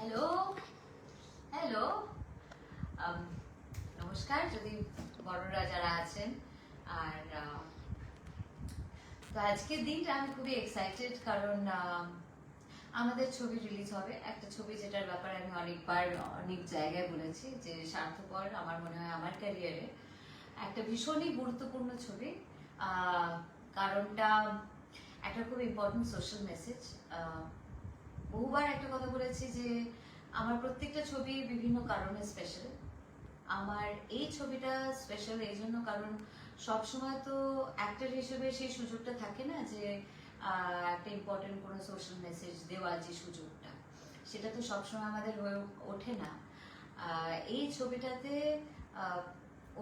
Hello hello নমস্কার, যদি বড়রা যারা আছেন। আর তো আজকের দিনটা আমি খুবই এক্সাইটেড, কারণ আমাদের ছবি রিলিজ হবে। একটা ছবি যেটার ব্যাপারে আমি অনেকবার অনেক জায়গায় বলেছি যে স্বার্থপর আমার মনে হয় আমার ক্যারিয়ারে একটা ভীষণই গুরুত্বপূর্ণ ছবি। কারণটা একটা খুব ইম্পর্টেন্ট সোশ্যাল মেসেজ। বহুবার একটা কথা বলেছি যে আমার প্রত্যেকটা ছবি বিভিন্ন কারণে স্পেশাল। আমার এই ছবিটা স্পেশাল এই জন্য কারণ সবসময় তো অ্যাক্টর হিসেবে সেই সুযোগটা থাকে না যে একটা ইম্পর্টেন্ট কোনো সোশ্যাল মেসেজ দেওয়ার যে সুযোগটা, সেটা তো সবসময় আমাদের হয়ে ওঠে না। এই ছবিটাতে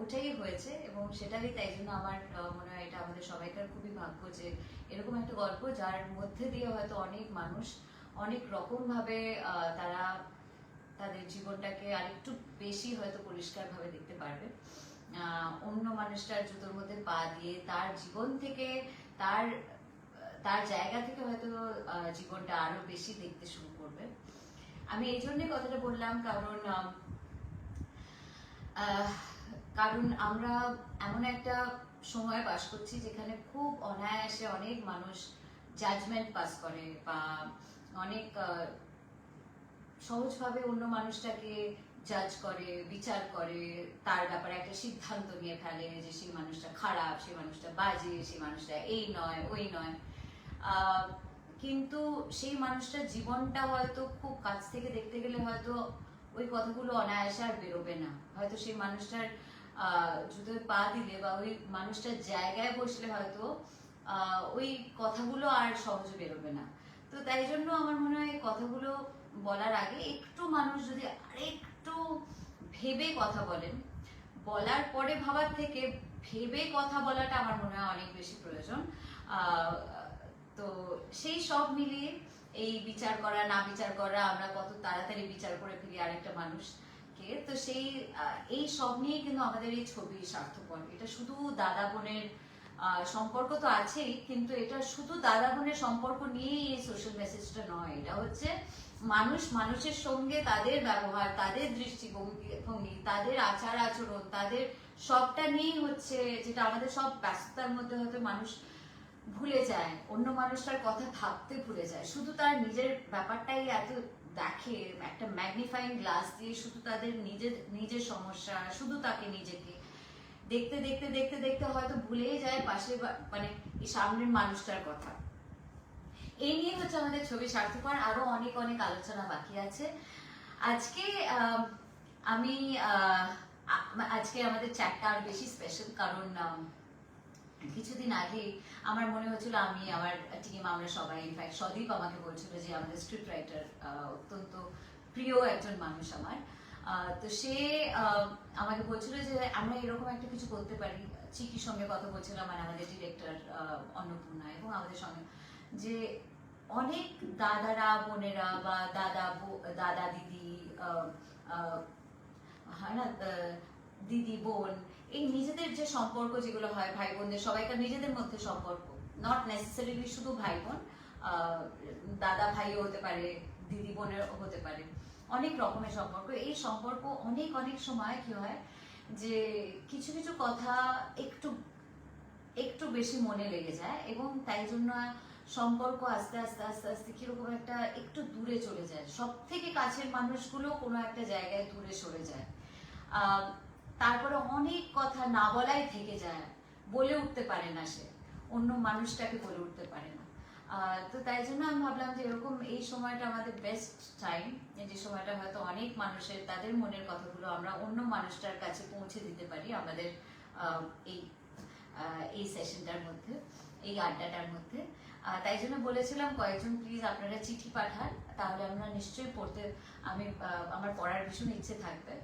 ওটাই হয়েছে এবং সেটাই, তাই জন্য আমার মনে হয় এটা আমাদের সবাইকার খুবই ভাগ্য যে এরকম একটা গল্প যার মধ্যে দিয়ে হয়তো অনেক মানুষ অনেক রকমভাবে তারা তাদের জীবনটাকে আরেকটু বেশি হয়তো পরিষ্কারভাবে দেখতে পারবে। অন্য মানুষটার জুতোর মধ্যে পা দিয়ে তার জীবন থেকে তার তার জায়গা থেকে হয়তো জীবনটা আরো বেশি দেখতে শুরু করবে। আমি এই জন্যই কথাটা বললাম, কারণ কারণ আমরা এমন একটা সময় বাস করছি যেখানে খুব অনায়াসে অনেক মানুষ জাজমেন্ট পাস করে বা অনেক সহজভাবে অন্য মানুষটাকে জাজ করে, বিচার করে, তার ব্যাপারে একটা সিদ্ধান্ত নিয়ে ফেলে যে সেই মানুষটা খারাপ, সেই মানুষটা বাজে, সেই মানুষটা এই নয় ওই নয়। কিন্তু সেই মানুষটার জীবনটা হয়তো খুব কাছ থেকে দেখতে গেলে হয়তো ওই কথাগুলো অনায়াসে আর বেরোবে না। হয়তো সেই মানুষটার জুতোয় পা দিলে বা ওই মানুষটার জায়গায় বসলে হয়তো ওই কথাগুলো আর সহজে বেরোবে না। তো তাই জন্য আমার মনে হয় কথাগুলো বলার আগে একটু মানুষ যদি আরেকটু ভেবে কথা বলেন, বলার পরে ভাবার থেকে ভেবে কথা বলাটা আমার মনে হয় অনেক বেশি প্রয়োজন। তো সেই সব মিলিয়ে এই বিচার করা না বিচার করা, আমরা কত তাড়াতাড়ি বিচার করে ফেলি আরেকটা মানুষকে, তো সেই এই সব নিয়ে কিন্তু আমাদের এই ছবি স্বার্থপর। এটা শুধু দাদা বোনের সম্পর্ক তো আছেই, কিন্তু এটা শুধু দাদা বোনের সম্পর্ক নিয়েই এই সোশ্যাল মেসেজটা নয়। এটা হচ্ছে মানুষ মানুষের সঙ্গে তাদের ব্যবহার, তাদের দৃষ্টিভঙ্গি, তাদের আচার আচরণ, তাদের সবটা নিয়েই হচ্ছে, যেটা আমাদের সব ব্যস্ততার মধ্যে হয়তো মানুষ ভুলে যায়, অন্য মানুষটার কথা ভাবতে ভুলে যায়, শুধু তার নিজের ব্যাপারটাই এত দেখে একটা ম্যাগনিফাইং গ্লাস দিয়ে, শুধু তাদের নিজের নিজের সমস্যা, শুধু তাকে নিজেকে দেখতে দেখতে দেখতে দেখতে হয়তো ভুলেই যায় পাশে মানে এই সামনের মানুষটার কথা। এই নিয়ে হচ্ছে আমাদের ছবি স্বার্থপর। আরো অনেক অনেক আলোচনা বাকি আছে। আজকে আমি আজকে আমাদের চ্যাটটা আরো বেশি স্পেশাল, কারণ কিছুদিন আগে আমার মনে হচ্ছিল আমি আমার টিম আমরা সবাই, ইনফ্যাক্ট সদীপ আমাকে বলছিল যে আমাদের স্ক্রিপ্ট রাইটার অত্যন্ত প্রিয় একজন মানুষ আমার, তো সে আমাকে বলছিল যে আমরা এরকম একটা কিছু করতে পারি। চিকির সঙ্গে কথা বলছিলাম, মানে আমাদের ডিরেক্টর অন্নপূর্ণা, এবং আমাদের সঙ্গে যে অনেক দাদারা বোনেরা বা দাদা দিদি হয় না, দিদি বোন, এই নিজেদের যে সম্পর্ক যেগুলো হয় ভাই বোনদের, সবাইকার নিজেদের মধ্যে সম্পর্ক, নট নেসেসারিলি শুধু ভাই বোন, দাদা ভাইও হতে পারে, দিদি বোনের হতে পারে, অনেক রকমের সম্পর্ক। এই সম্পর্ক অনেক অনেক সময় কি হয় যে কিছু কিছু কথা একটু একটু বেশি মনে লেগে যায়, এবং তাই জন্য সম্পর্ক আস্তে আস্তে আস্তে আস্তে কিরকম একটা একটু দূরে চলে যায়। সব থেকে কাছের মানুষগুলো কোনো একটা জায়গায় দূরে সরে যায়। তারপরে অনেক কথা না বলাই থেকে যায়, বলে উঠতে পারে না সে, অন্য মানুষটাকে বলে উঠতে পারে না। তো তাই জন্য আমি ভাবলাম যে এরকম এই সময়টা আমাদের বেস্ট টাইম, যে সময়টা হয়তো অনেক মানুষের তাদের মনের কথাগুলো আমরা অন্য মানুষটার কাছে পৌঁছে দিতে পারি আমাদের এই এই সেশনটার মধ্যে, এই আড্ডাটার মধ্যে। তাই জন্য বলেছিলাম কয়েকজন প্লিজ আপনারা চিঠি পাঠান, তাহলে আমরা নিশ্চয়ই পড়তে, আমার পড়ার ভীষণ ইচ্ছে থাকবে।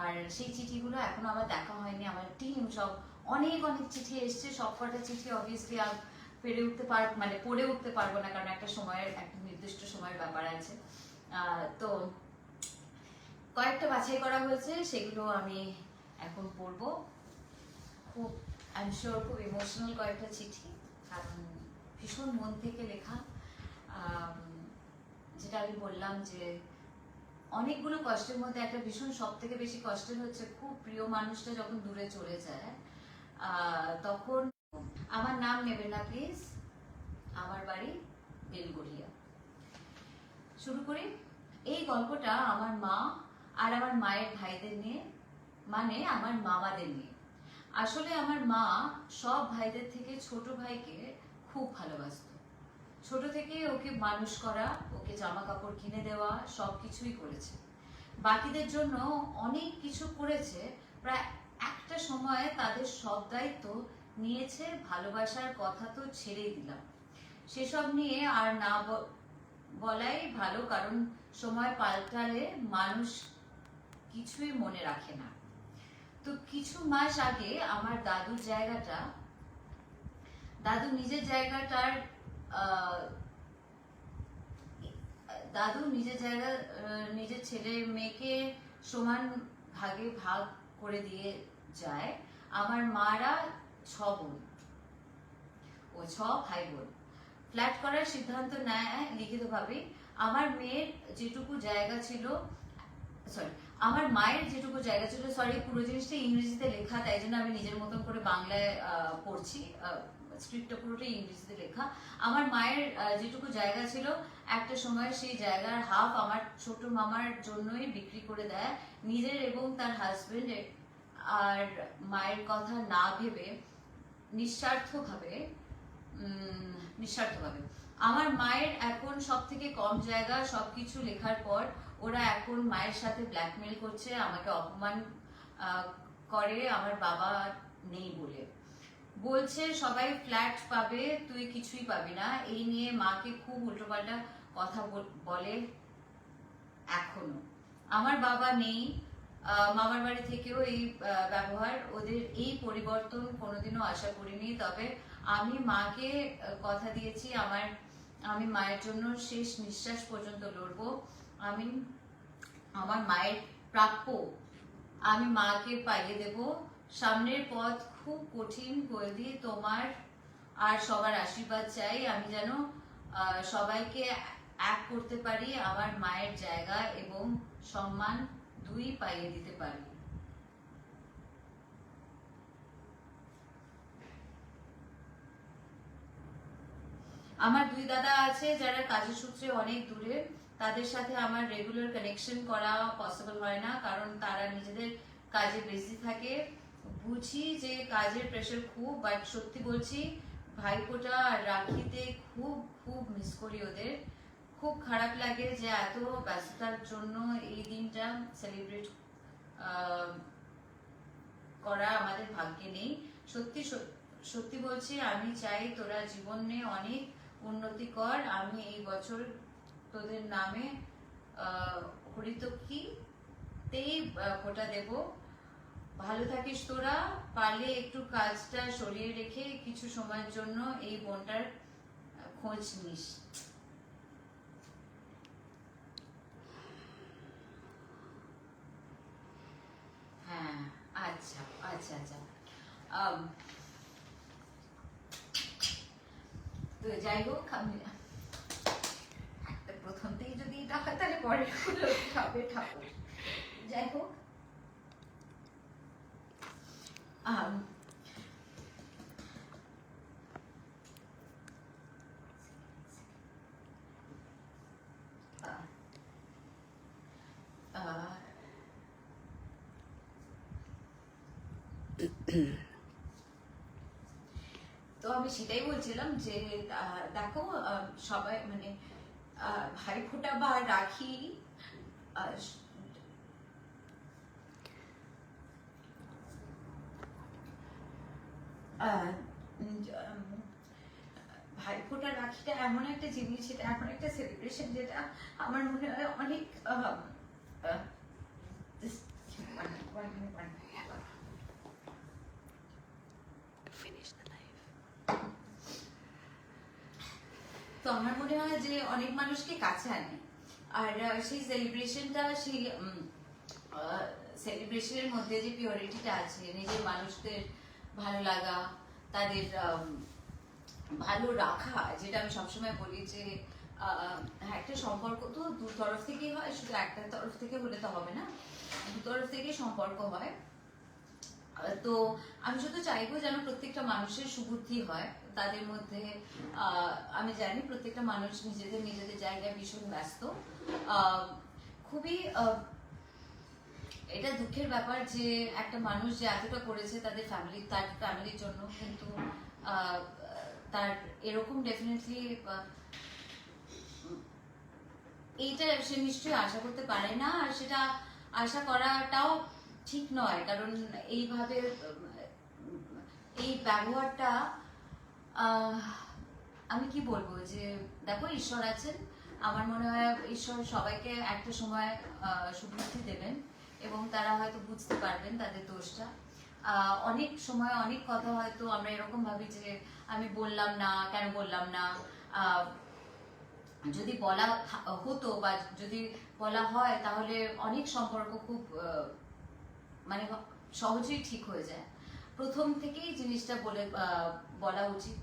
আর সেই চিঠিগুলো এখনো আমার দেখা হয়নি, আমার টিম সব অনেক অনেক চিঠি এসছে, সব কটা চিঠি অবভিয়াসলি পেরে উঠতে মানে পড়ে উঠতে পারবো না, কারণ একটা সময়ের একটা নির্দিষ্ট সময়ের ব্যাপার আছে। তো কয়েকটা বাছাই করা হয়েছে, সেগুলো আমি এখন পড়বো। খুব আই এম শিওর খুব ইমোশনাল কয়েকটা চিঠি, কারণ ভীষণ মন থেকে লেখা। যেটা আমি বললাম যে অনেকগুলো কষ্টের মধ্যে একটা ভীষণ সব থেকে বেশি কষ্টের হচ্ছে খুব প্রিয় মানুষটা যখন দূরে চলে যায়, তখন আমার নাম নেবেন না প্লিজ, আমার বাড়ি বেলগড়িয়া। শুরু করি। এই গল্পটা আমার মা আর আমার মায়ের ভাইদের নিয়ে, মানে আমার মামাদের নিয়ে। আসলে আমার মা সব ভাইদের থেকে ছোট ভাইকে খুব ভালোবাসত। ছোট থেকে ওকে মানুষ করা, ওকে জামা কাপড় কিনে দেওয়া, সবকিছুই করেছে। বাকিদের জন্য অনেক কিছু করেছে। প্রায় একটা সময় তাদের সব দায়িত্ব নিয়েছে। ভালোবাসার কথা তো ছেড়েই দিলাম, সেসব নিয়ে আর না বলাই ভালো, কারণ সময় পাল্টালে মানুষ কিছুই মনে রাখে না। তো কিছু মাস আগে আমার দাদুর জায়গাটা, দাদু নিজের জায়গাটার দাদু নিজের জায়গা নিজের ছেলে মেয়েকে সমান ভাগে ভাগ করে দিয়ে যায়। আমার মারা 6 বোন ও 6 ভাই বোন ফ্ল্যাট করার সিদ্ধান্ত নেয় লিখিতভাবে। আমার মেয়ের যেটুকু জায়গা ছিল, সরি আমার মায়ের যেটুকু জায়গা ছিল, সরি পুরো জিনিসটা ইংরেজিতে লেখা, তাই জন্য আমি নিজের মতন করে বাংলায় পড়ছি, স্ক্রিপ্টটা পুরোটাই ইংরেজিতে লেখা। আমার মায়ের যেটুকু জায়গা ছিল একটা সময় সেই জায়গার হাফ আমার ছোট মামার জন্যই বিক্রি করে দেয়, নিজের এবং তার হাজবেন্ডের আর মায়ের কথা না ভেবে নিঃস্বার্থভাবে। আমার মায়ের এখন সব থেকে কম জায়গা। সবকিছু লেখার পর ওরা এখন মায়ের সাথে ব্ল্যাকমেল করছে, আমাকে অপমান করে আমার বাবা নেই বলে। বলছে সবাই ফ্ল্যাট পাবে, তুই কিছুই পাবি না। এই নিয়ে মাকে খুব উল্টোপাল্টা কথা বলে এখনো। আমার বাবা নেই, মামার বাড়ি থেকেও এই ব্যবহার। ওদের এই পরিবর্তন কোনোদিনও আশা করিনি। তবে আমি মাকে কথা দিয়েছি আমি মায়ের জন্য শেষ নিঃশ্বাস পর্যন্ত লড়বো। আমি আমার মায়ের প্রাপ্য আমি মাকে পাইয়ে দেব। সামনের পথ খুব কঠিন, গোয়েদি তোমার আর সবার আশীর্বাদ চাই। আমি যেন সবাইকে এক করতে পারি, আমার মায়ের জায়গা এবং সম্মান দুই পাইয়ে দিতে পারি। আমার 2 দাদা আছে যারা কাজের সূত্রে অনেক দূরে। তাদের সাথে আমার রেগুলার কানেকশন করা পসিবল হয় না, কারণ তারা নিজেদের কাজে বিজি থাকে। বুঝি যে কাজের প্রেশার খুব, বাট সত্যি বলছি ভাইফোঁটা আর রাখিতে খুব খুব মিস করি ওদের। খুব খারাপ লাগে যে এত ব্যস্ততার জন্য এই দিনটা সেলিব্রেট করা আমাদের ভাগ্যে নেই। সত্যি সত্যি বলছি, আমি চাই তোরা জীবনে অনেক উন্নতি কর। আমি এই বছর তোদের নামে হরিতকিতেই ফোঁটা দেব। ভালো থাকিস তোরা। পারলে একটু কাজটা সরিয়ে রেখে কিছু সময়ের জন্য এই বোনটার খোঁজ নিস। হ্যাঁ, আচ্ছা আচ্ছা আচ্ছা। তো যাই হোক, আমি প্রথম থেকে যদি এটা হয় তাহলে পরে খাবে ঠাকুর। যাই হোক, তো আমি সেটাই বলছিলাম যে দেখো, সবাই মানে ভাইফোঁটা বা রাখি ভাইফোঁটা রাখিটা এমন একটা জিনিস, সেটা এমন একটা সেলিব্রেশন যেটা আমার মনে হয় অনেক তো আমার মনে হয় যে অনেক মানুষকে কাছে আনে। আর সেই সেলিব্রেশনটা, সেই সেলিব্রেশনের মধ্যে যে পিওরিটিটা আছে, নিজের মানুষদের ভালো লাগা, তাদের ভালো রাখা, যেটা আমি সবসময় বলি যে হ্যাঁ, একটা সম্পর্ক তো দু তরফ থেকেই হয়, শুধু একটা তরফ থেকে হলে তো হবে না, দু তরফ থেকেই সম্পর্ক হয়। তো আমি শুধু চাইবো যেন প্রত্যেকটা মানুষের সুবুদ্ধি হয় তাদের মধ্যে। আমি জানি প্রত্যেকটা মানুষ নিজেদের নিজেদের জায়গায় ভীষণ ব্যস্ত। আহ, খুবই এটা দুঃখের ব্যাপার যে একটা মানুষ যে এতটা করেছে তার ফ্যামিলির জন্য, কিন্তু আহ, তার এরকম ডেফিনেটলি এইটা সে নিশ্চয়ই আশা করতে পারে না, আর সেটা আশা করাটাও ঠিক নয়, কারণ এইভাবে এই ব্যবহারটা আমি কি বলবো যে দেখো, ঈশ্বর আছেন, আমার মনে হয় ঈশ্বর সবাইকে একটা সময় সুবুদ্ধি দেবেন এবং তারা হয়তো বুঝতে পারবেন তাদের দোষটা। অনেক সময় অনেক কথা হয়তো আমরা এরকম ভাবি যে আমি বললাম না, কেন বললাম না, যদি বলা হতো বা যদি বলা হয় তাহলে অনেক সম্পর্ক খুব মানে সহজেই ঠিক হয়ে যায়। প্রথম থেকেই জিনিসটা বলা উচিত।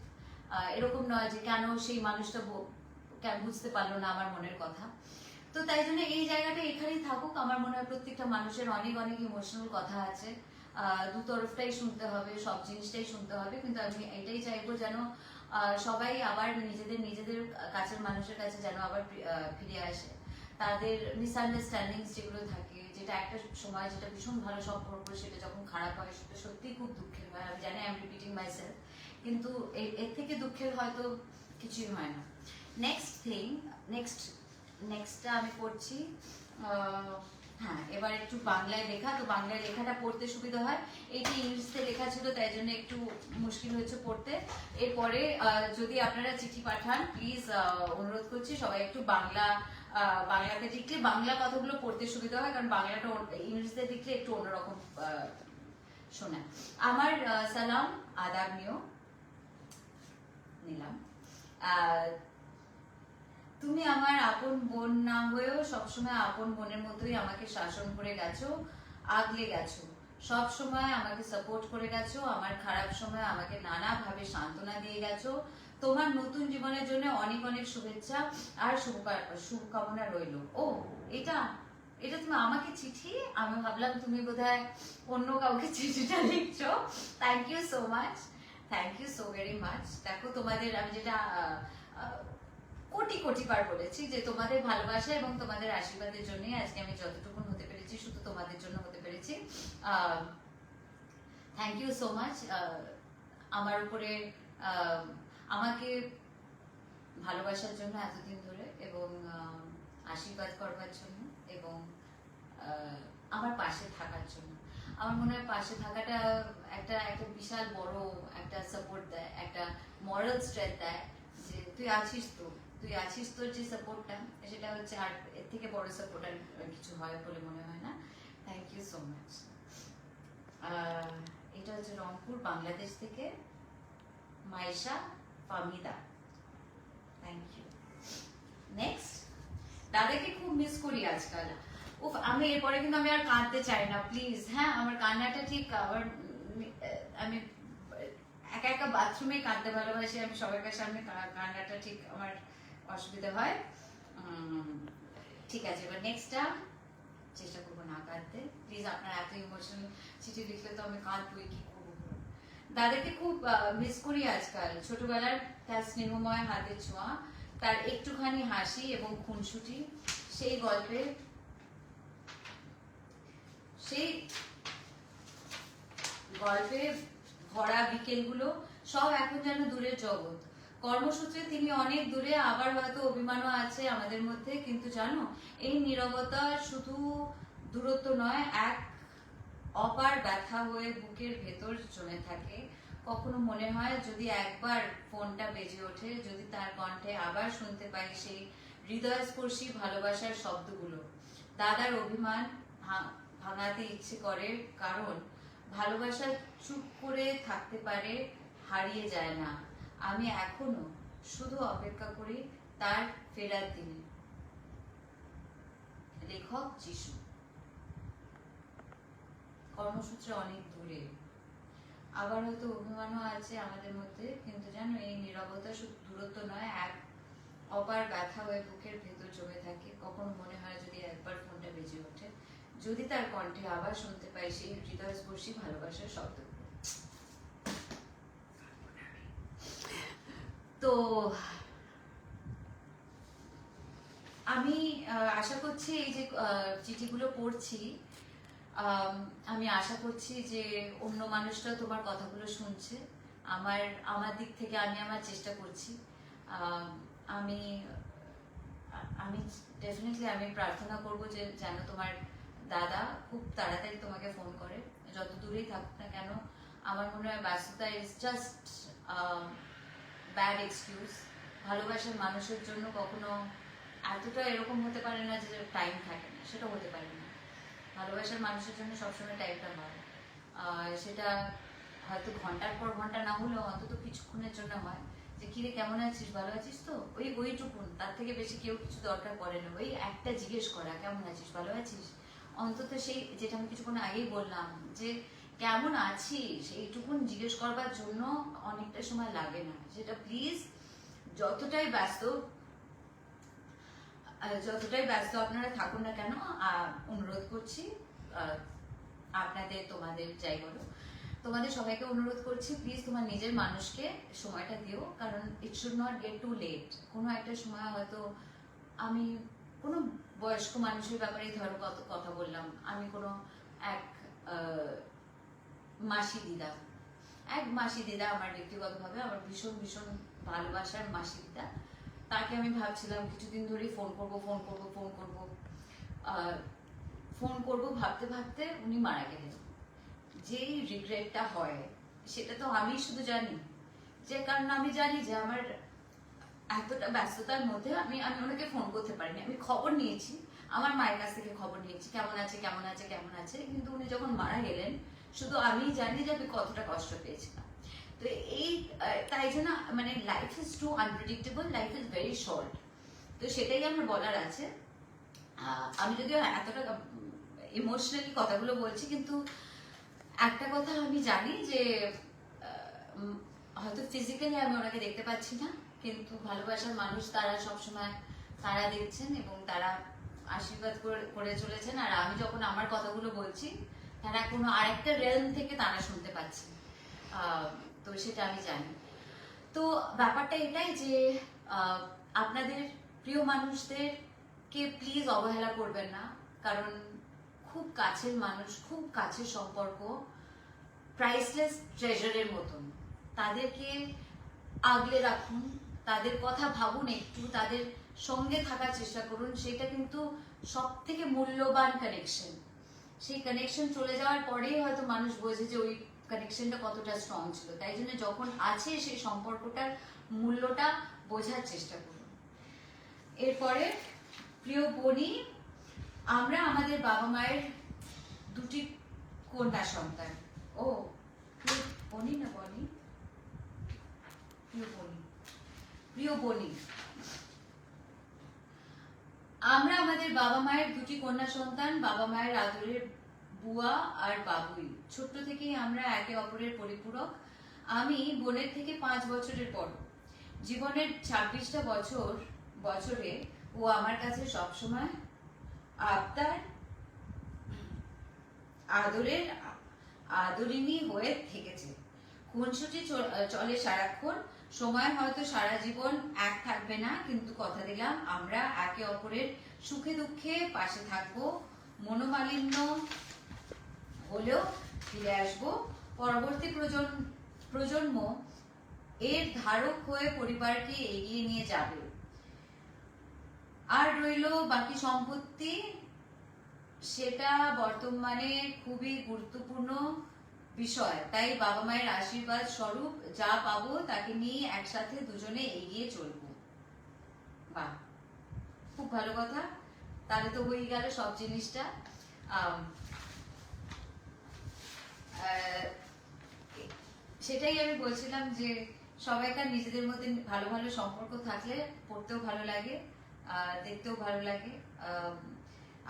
এরকম নয় যে কেন সেই মানুষটা কেন বুঝতে পারলো না আমার মনের কথা। তো তাই জন্য এই জায়গাটা এখানেই থাকুক। আমার মনে হয় প্রত্যেকটা মানুষের অনেক অনেক ইমোশনাল কথা আছে, দু তরফটাই শুনতে হবে, সব জিনিসটাই শুনতে হবে, কিন্তু আমি এটাই চাইবো যেন সবাই আবার নিজেদের নিজেদের কাছের মানুষের কাছে যেন আবার ফিরে আসে। তাদের মিসআন্ডারস্ট্যান্ডিং যেগুলো থাকে, যেটা একটা সময় যেটা ভীষণ ভালো সম্পর্ক, সেটা যখন খারাপ হয় সেটা সত্যিই খুব দুঃখের হয়। আমি জানি আই এম রিপিটিং মাইসেলফ, কিন্তু এর থেকে দুঃখের হয়তো কিছুই হয় না। নেক্সটটা আমি পড়ছি। হ্যাঁ, এবার একটু বাংলায় লেখা, তো বাংলায় লেখাটা পড়তে সুবিধা হয়। এইটি ইংলিশে লেখা ছিল, তাই জন্য একটু মুশকিল হয়েছে পড়তে। এরপরে যদি আপনারা চিঠি পাঠান, প্লিজ অনুরোধ করছি সবাই একটু বাংলাতে লিখলে বাংলা কথাগুলো পড়তে সুবিধা হয়, কারণ বাংলাটা ইংলিশে লিখলে একটু অন্যরকম শোনায়। আমার সালাম আদাব নিলাম। তুমি আমার আপন বোন না হয়েও সবসময় আপন বোনের মতোই আমাকে শাসন করে গেছো, আগলে গেছো, সব সময় আমাকে সাপোর্ট করে গেছো, আমার খারাপ সময় আমাকে নানাভাবে সান্ত্বনা দিয়ে গেছো। তোমার নতুন জীবনের জন্য অনেক অনেক শুভেচ্ছা আর শুভকামনা রইল। ও, এটা এটা তুমি আমাকে চিঠি, আমি ভাবলাম তুমি বোধহয় অন্য কাউকে চিঠিটা লিখছো। Thank you so much, thank you so very much. দেখো, তোমাদের আমি যেটা কোটি কোটি বার বলেছি যে তোমাদের ভালোবাসা এবং তোমাদের আশীর্বাদের জন্যই আজকে আমি যতটুকু হতে পেরেছি, শুধু তোমাদের জন্য হতে পেরেছি। থ্যাংক ইউ সো মাচ আমার উপরে আমাকে ভালোবাসার জন্য এতদিন ধরে, এবং আশীর্বাদ করবার জন্য, এবং আমার পাশে থাকার জন্য। আমার মনে হয় পাশে থাকাটা একটা একটা বিশাল বড় একটা সাপোর্ট দেয়, একটা মরাল স্ট্রেংথ দেয়, যে তুই আছিস, তোর যে সাপোর্টটা, সেটা হচ্ছে আর এর থেকে বড় সাপোর্ট আর কিছু হয় বলে মনে হয় না। Thank you so much. এটা হচ্ছে রংপুর, বাংলাদেশ থেকে Maisha Famida. Thank you. Next, দাদাকে খুব মিস করি আজকাল। উফ, আমি এরপরে কিন্তু আমি আর কাঁদতে চাই না, প্লিজ। হ্যাঁ, আমার কান্নাটা ঠিক আবার আমি একা একা বাথরুমে কাঁদতে ভালোবাসি, আমি সবার সামনে কান্নাটা ঠিক আমার অসুবিধা হয়। ঠিক আছে, এবার নেক্সটটা চেষ্টা করবো না কাঁদতে, প্লিজ। আপনার এত ইমোশনাল চিঠি লিখলে তো আমি কাঁদবই, কি করবো। দাদাকে খুব মিস করি আজকাল। ছোটবেলার তার স্নেহময় হাতের ছোঁয়া, তার একটুখানি হাসি এবং খুনসুটি, সেই গল্পে ভরা বিকেলগুলো সব এখন যেন দূরের জগৎ। কর্মসূত্রে তিনি অনেক দূরে, আবার হয়তো অভিমানও আছে আমাদের মধ্যে, কিন্তু জানো, এই নীরবতা শুধু দূরত্ব নয়, এক অপার ব্যথা হয়ে বুকের ভেতর জমে থাকে। কখনো মনে হয় যদি একবার ফোনটা বেজে ওঠে, যদি তার কণ্ঠে আবার শুনতে পাই সেই হৃদয়স্পর্শী ভালোবাসার শব্দগুলো। দাদার অভিমান ভাঙাতে ইচ্ছে করে, কারণ ভালোবাসা চুপ করে থাকতে পারে, হারিয়ে যায় না। আমি এখনো শুধু অপেক্ষা করি তার ফেরার দিনে। লেখক যিশু। কর্মসূত্রে অনেক দূরে, আবার হয়তো অভিমানও আছে আমাদের মধ্যে, কিন্তু জানো, এই নীরবতা শুধু দূরত্ব নয়, এক অপার ব্যথা হয়ে বুকের ভেতর জমে থাকে। কখনো মনে হয় যদি একবার ফোনটা বেজে ওঠে, যদি তার কণ্ঠে আবার শুনতে পাই সেই হৃদয়স্পর্শী ভালোবাসার শব্দ। তো আমি আশা করছি এই যে চিঠিগুলো পড়ছি, আমি আশা করছি যে অন্য মানুষরা তোমার কথাগুলো শুনছে। আমার দিক থেকে আমি আমার চেষ্টা করছি। আমি আমি ডেফিনেটলি আমি প্রার্থনা করব যে যেন তোমার দাদা খুব তাড়াতাড়ি তোমাকে ফোন করে, যত দূরেই থাকুক না কেন। আমার মনে হয় ব্যস্ততা ইজ জাস্ট ব্যাড এক্সকিউজ। ভালোবাসার মানুষের জন্য কখনো এতটা এরকম হতে পারে না যে টাইম থাকে না, সেটা হতে পারে না। ভালোবাসার মানুষের জন্য সবসময় টাইমটা হয়। সেটা হয়তো ঘন্টার পর ঘন্টা না হলেও অন্তত কিছুক্ষণের জন্য হয়, যে কিরে কেমন আছিস, ভালো আছিস তো, ওইটুকুন, তার থেকে বেশি কেউ কিছু দরকার পড়ে না। ওই একটা জিজ্ঞেস করা, কেমন আছিস, ভালো আছিস, অন্তত সেই যেটা আমি কিছুক্ষণ আগেই বললাম যে কেমন আছিস, এইটুকুন জিজ্ঞেস করবার জন্য অনেকটা সময় লাগে না। সেটা প্লিজ যতটাই ব্যস্ত আপনারা থাকুন না কেন, অনুরোধ করছি, আপনাদের তোমাদের যাই বলো, তোমাদের সবাইকে অনুরোধ করছি, প্লিজ তোমার নিজের মানুষকে সময়টা দিও। কারণ it should not get too late. কোনো একটা সময় হয়তো আমি কোনো বয়স্ক মানুষের ব্যাপারে ধরো কত কথা বললাম, আমি কোনো এক মাসি দিদা আমার ব্যক্তিগতভাবে আমার ভীষণ ভীষণ ভালোবাসার মাসি দিদা, তাকে আমি ভাবছিলাম কিছুদিন ধরেই ফোন করব ভাবতে ভাবতে উনি মারা গেলেন। যেই রিগ্রেটটা হয় সেটা তো আমি শুধু জানি, যে কারণ আমি জানি যে আমার এতটা ব্যস্ততার মধ্যে আমি ওনাকে ফোন করতে পারিনি। আমি খবর নিয়েছি, আমার মায়ের কাছ থেকে খবর নিয়েছি কেমন আছে, কিন্তু উনি যখন মারা গেলেন শুধু আমি জানি যে আমি কতটা কষ্ট পেয়েছিলাম। তো এই তাই জন্য মানে life is too unpredictable, life is very short. তো সেটাই আমার বলার আছে। আমি যদিও এতটা ইমোশনালি কথাগুলো বলছি, কিন্তু একটা কথা আমি জানি যে হয়তো ফিজিক্যালি আমি ওনাকে দেখতে পাচ্ছি না, কিন্তু ভালোবাসার মানুষ তারা সবসময় তারা দেখছেন এবং তারা আশীর্বাদ করে চলেছেন। আর আমি যখন আমার কথাগুলো বলছি তারা কোনো আরেকটা রেলম থেকে তারা শুনতে পাচ্ছে, তো সেটা আমি জানি। তো ব্যাপারটা এটাই যে আপনাদের প্রিয় মানুষদেরকে প্লিজ অবহেলা করবেন না। কারণ খুব কাছের মানুষ, খুব কাছের সম্পর্ক প্রাইসলেস ট্রেজারের মতন। তাদেরকে আগলে রাখুন, তাদের কথা ভাবুন, একটু তাদের সঙ্গে থাকার চেষ্টা করুন। সেটা কিন্তু সব থেকে মূল্যবান কানেকশন। সেই কানেকশন চলে যাওয়ার পরেই হয়তো মানুষ বোঝে যে ওই কানেকশনটা কতটা স্ট্রং ছিল। তাই জন্য যখন আছে সেই সম্পর্কটার মূল্যটা বোঝার চেষ্টা করুন। এরপরে প্রিয় বনি, আমরা আমাদের বাবা মায়ের দুটি কন্যা সন্তান। ও বনি না বনি, প্রিয় বনি, আমরা আমাদের বাবা মায়ের দুটি কন্যা সন্তান, বাবা মায়ের আদরের বুয়া আর বাবুই। ছোট্ট থেকেই আমরা একে অপরের পরিপূরক। আমি বোনের থেকে 5 বছরের বড়। জীবনের 26টা বছরে ও আমার কাছে সবসময় আবদার আদরের আদরিনী হয়ে থেকেছে। খুনসুটি চলে সারাক্ষণ। সময় হয়তো সারা জীবন এক থাকবে না, কিন্তু কথা দিলাম আমরা একে অপরের সুখে দুঃখে পাশে থাকবো। মনোমালিন্য হলেও ফিরে আসবো। পরবর্তী প্রজন্ম এর ধারক হয়ে পরিবারকে এগিয়ে নিয়ে যাবে। আর রইল বাকি সম্পত্তি, সেটা বর্তমানে খুবই গুরুত্বপূর্ণ বিষয়। তাই বাবা মায়ের আশীর্বাদ স্বরূপ যা পাবো তাকে নিয়ে একসাথে দুজনে এগিয়ে চলবো। বাহ, খুব ভালো কথা। তাহলে তো হয়ে গেল সব জিনিসটা। সেটাই আমি বলছিলাম যে সবাইকার নিজেদের মধ্যে ভালো ভালো সম্পর্ক থাকলে পড়তেও ভালো লাগে, দেখতেও ভালো লাগে।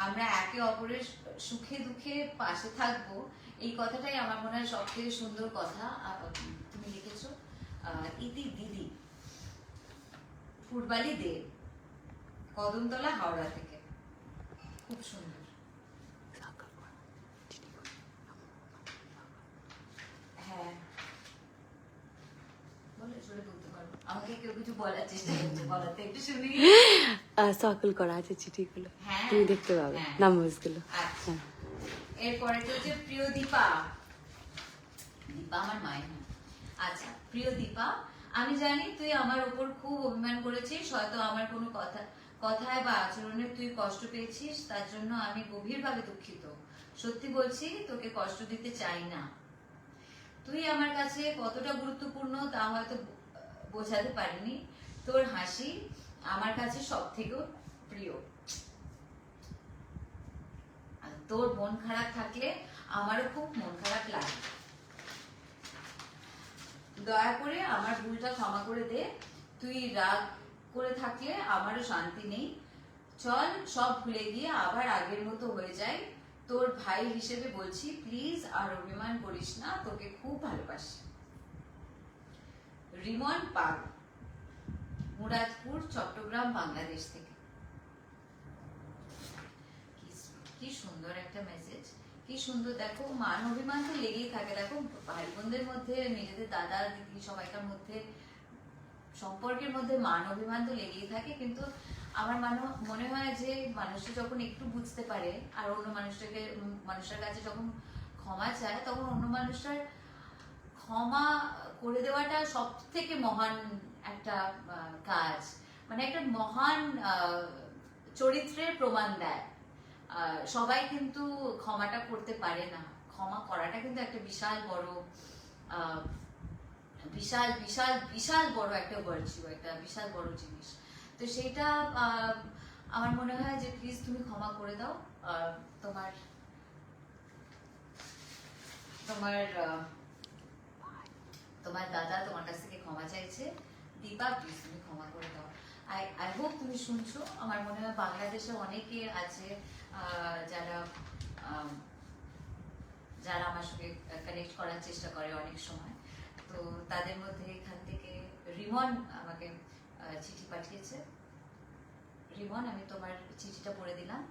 আমরা একে অপরের সুখে দুঃখে পাশে থাকবো, এই কথাটাই আমার মনে হয় সব থেকে সুন্দর কথা তুমি লিখেছো। ইতি দিদি ফুটবালি দে। কদমতলা হাওড়া থেকে, খুব সুন্দর। হ্যাঁ বলে জোরে বলতে পারবো, আমাকে কেউ কিছু বলার চেষ্টা করছে, বলাতে একটু শুনি। সার্কেল করা আছে চিঠিগুলো, হ্যাঁ তুমি দেখতে পাবে হ্যাঁ। নাম্বারসগুলো। আচ্ছা, এরপরে হচ্ছে প্রিয় দীপা। দীপা আমার মায়ের নাম। আচ্ছা, প্রিয় দীপা, আমি জানি তুই আমার উপর খুব অভিমান করেছিস, হয়তো আমার কোনো কথায় বা আচরণে তুই কষ্ট পেয়েছিস, তার জন্য আমি গভীরভাবে দুঃখিত। সত্যি বলছি, তোকে কষ্ট দিতে চাই না। তুই আমার কাছে কতটা গুরুত্বপূর্ণ তা হয়তো বোঝাতে পারিনি। তোর হাসি আমার কাছে সব থেকেও প্রিয়। আর তোর মন খারাপ থাকলে আমারও খুব মন খারাপ লাগে। দয়া করে আমার ভুলটা ক্ষমা করে দে। তুই রাগ করে থাকলে আমারও শান্তি নেই। চল সব ভুলে গিয়ে আবার আগের মতো হয়ে যায়। তোর ভাই হিসেবে বলছি, প্লিজ আর অভিমান করিস না, তোকে খুব ভালোবাসি। রিমন পাল, মুরাদপুর, চট্টগ্রাম, বাংলাদেশ থেকে। কি সুন্দর একটা মেসেজ, কি সুন্দর। দেখো, মান অভিমান তো লেগেই থাকে। দেখো, ভাই বোনদের মধ্যে, নিজেদের দাদা দিদি সবাইকার মধ্যে, সম্পর্কের মধ্যে মান অভিমান তো লেগেই থাকে। কিন্তু আমার মনে হয় যে মানুষটা যখন একটু বুঝতে পারে আর অন্য মানুষটার কাছে যখন ক্ষমা চায়, তখন অন্য মানুষটার ক্ষমা করে দেওয়াটা সব থেকে মহান একটা কাজ, মানে একটা মহান চরিত্রের প্রমাণ দেয়। সবাই কিন্তু ক্ষমাটা করতে পারে না। ক্ষমা করাটা কিন্তু একটা বিশাল বড় বিশাল বিশাল বিশাল বড় একটা ভার্চু, একটা বিশাল বড় জিনিস। তো সেইটা আমার মনে হয় যে প্লিজ তুমি ক্ষমা করে দাও। তোমার তোমার তোমার দাদা তোমার কাছ থেকে ক্ষমা চাইছে। দীপা, প্লিজ তুমি ক্ষমা করে দাও। আই হোপ তুমি শুনছো। আমার মনে হয় বাংলাদেশে অনেকে আছে যারা যারা আমার সঙ্গে কানেক্ট করার চেষ্টা করে অনেক সময়। তো তাদের মধ্যে এখান থেকে রিমন আমাকে চিঠি পাঠিয়েছে। রিমন, আমি তোমার চিঠিটা পড়ে দিলাম।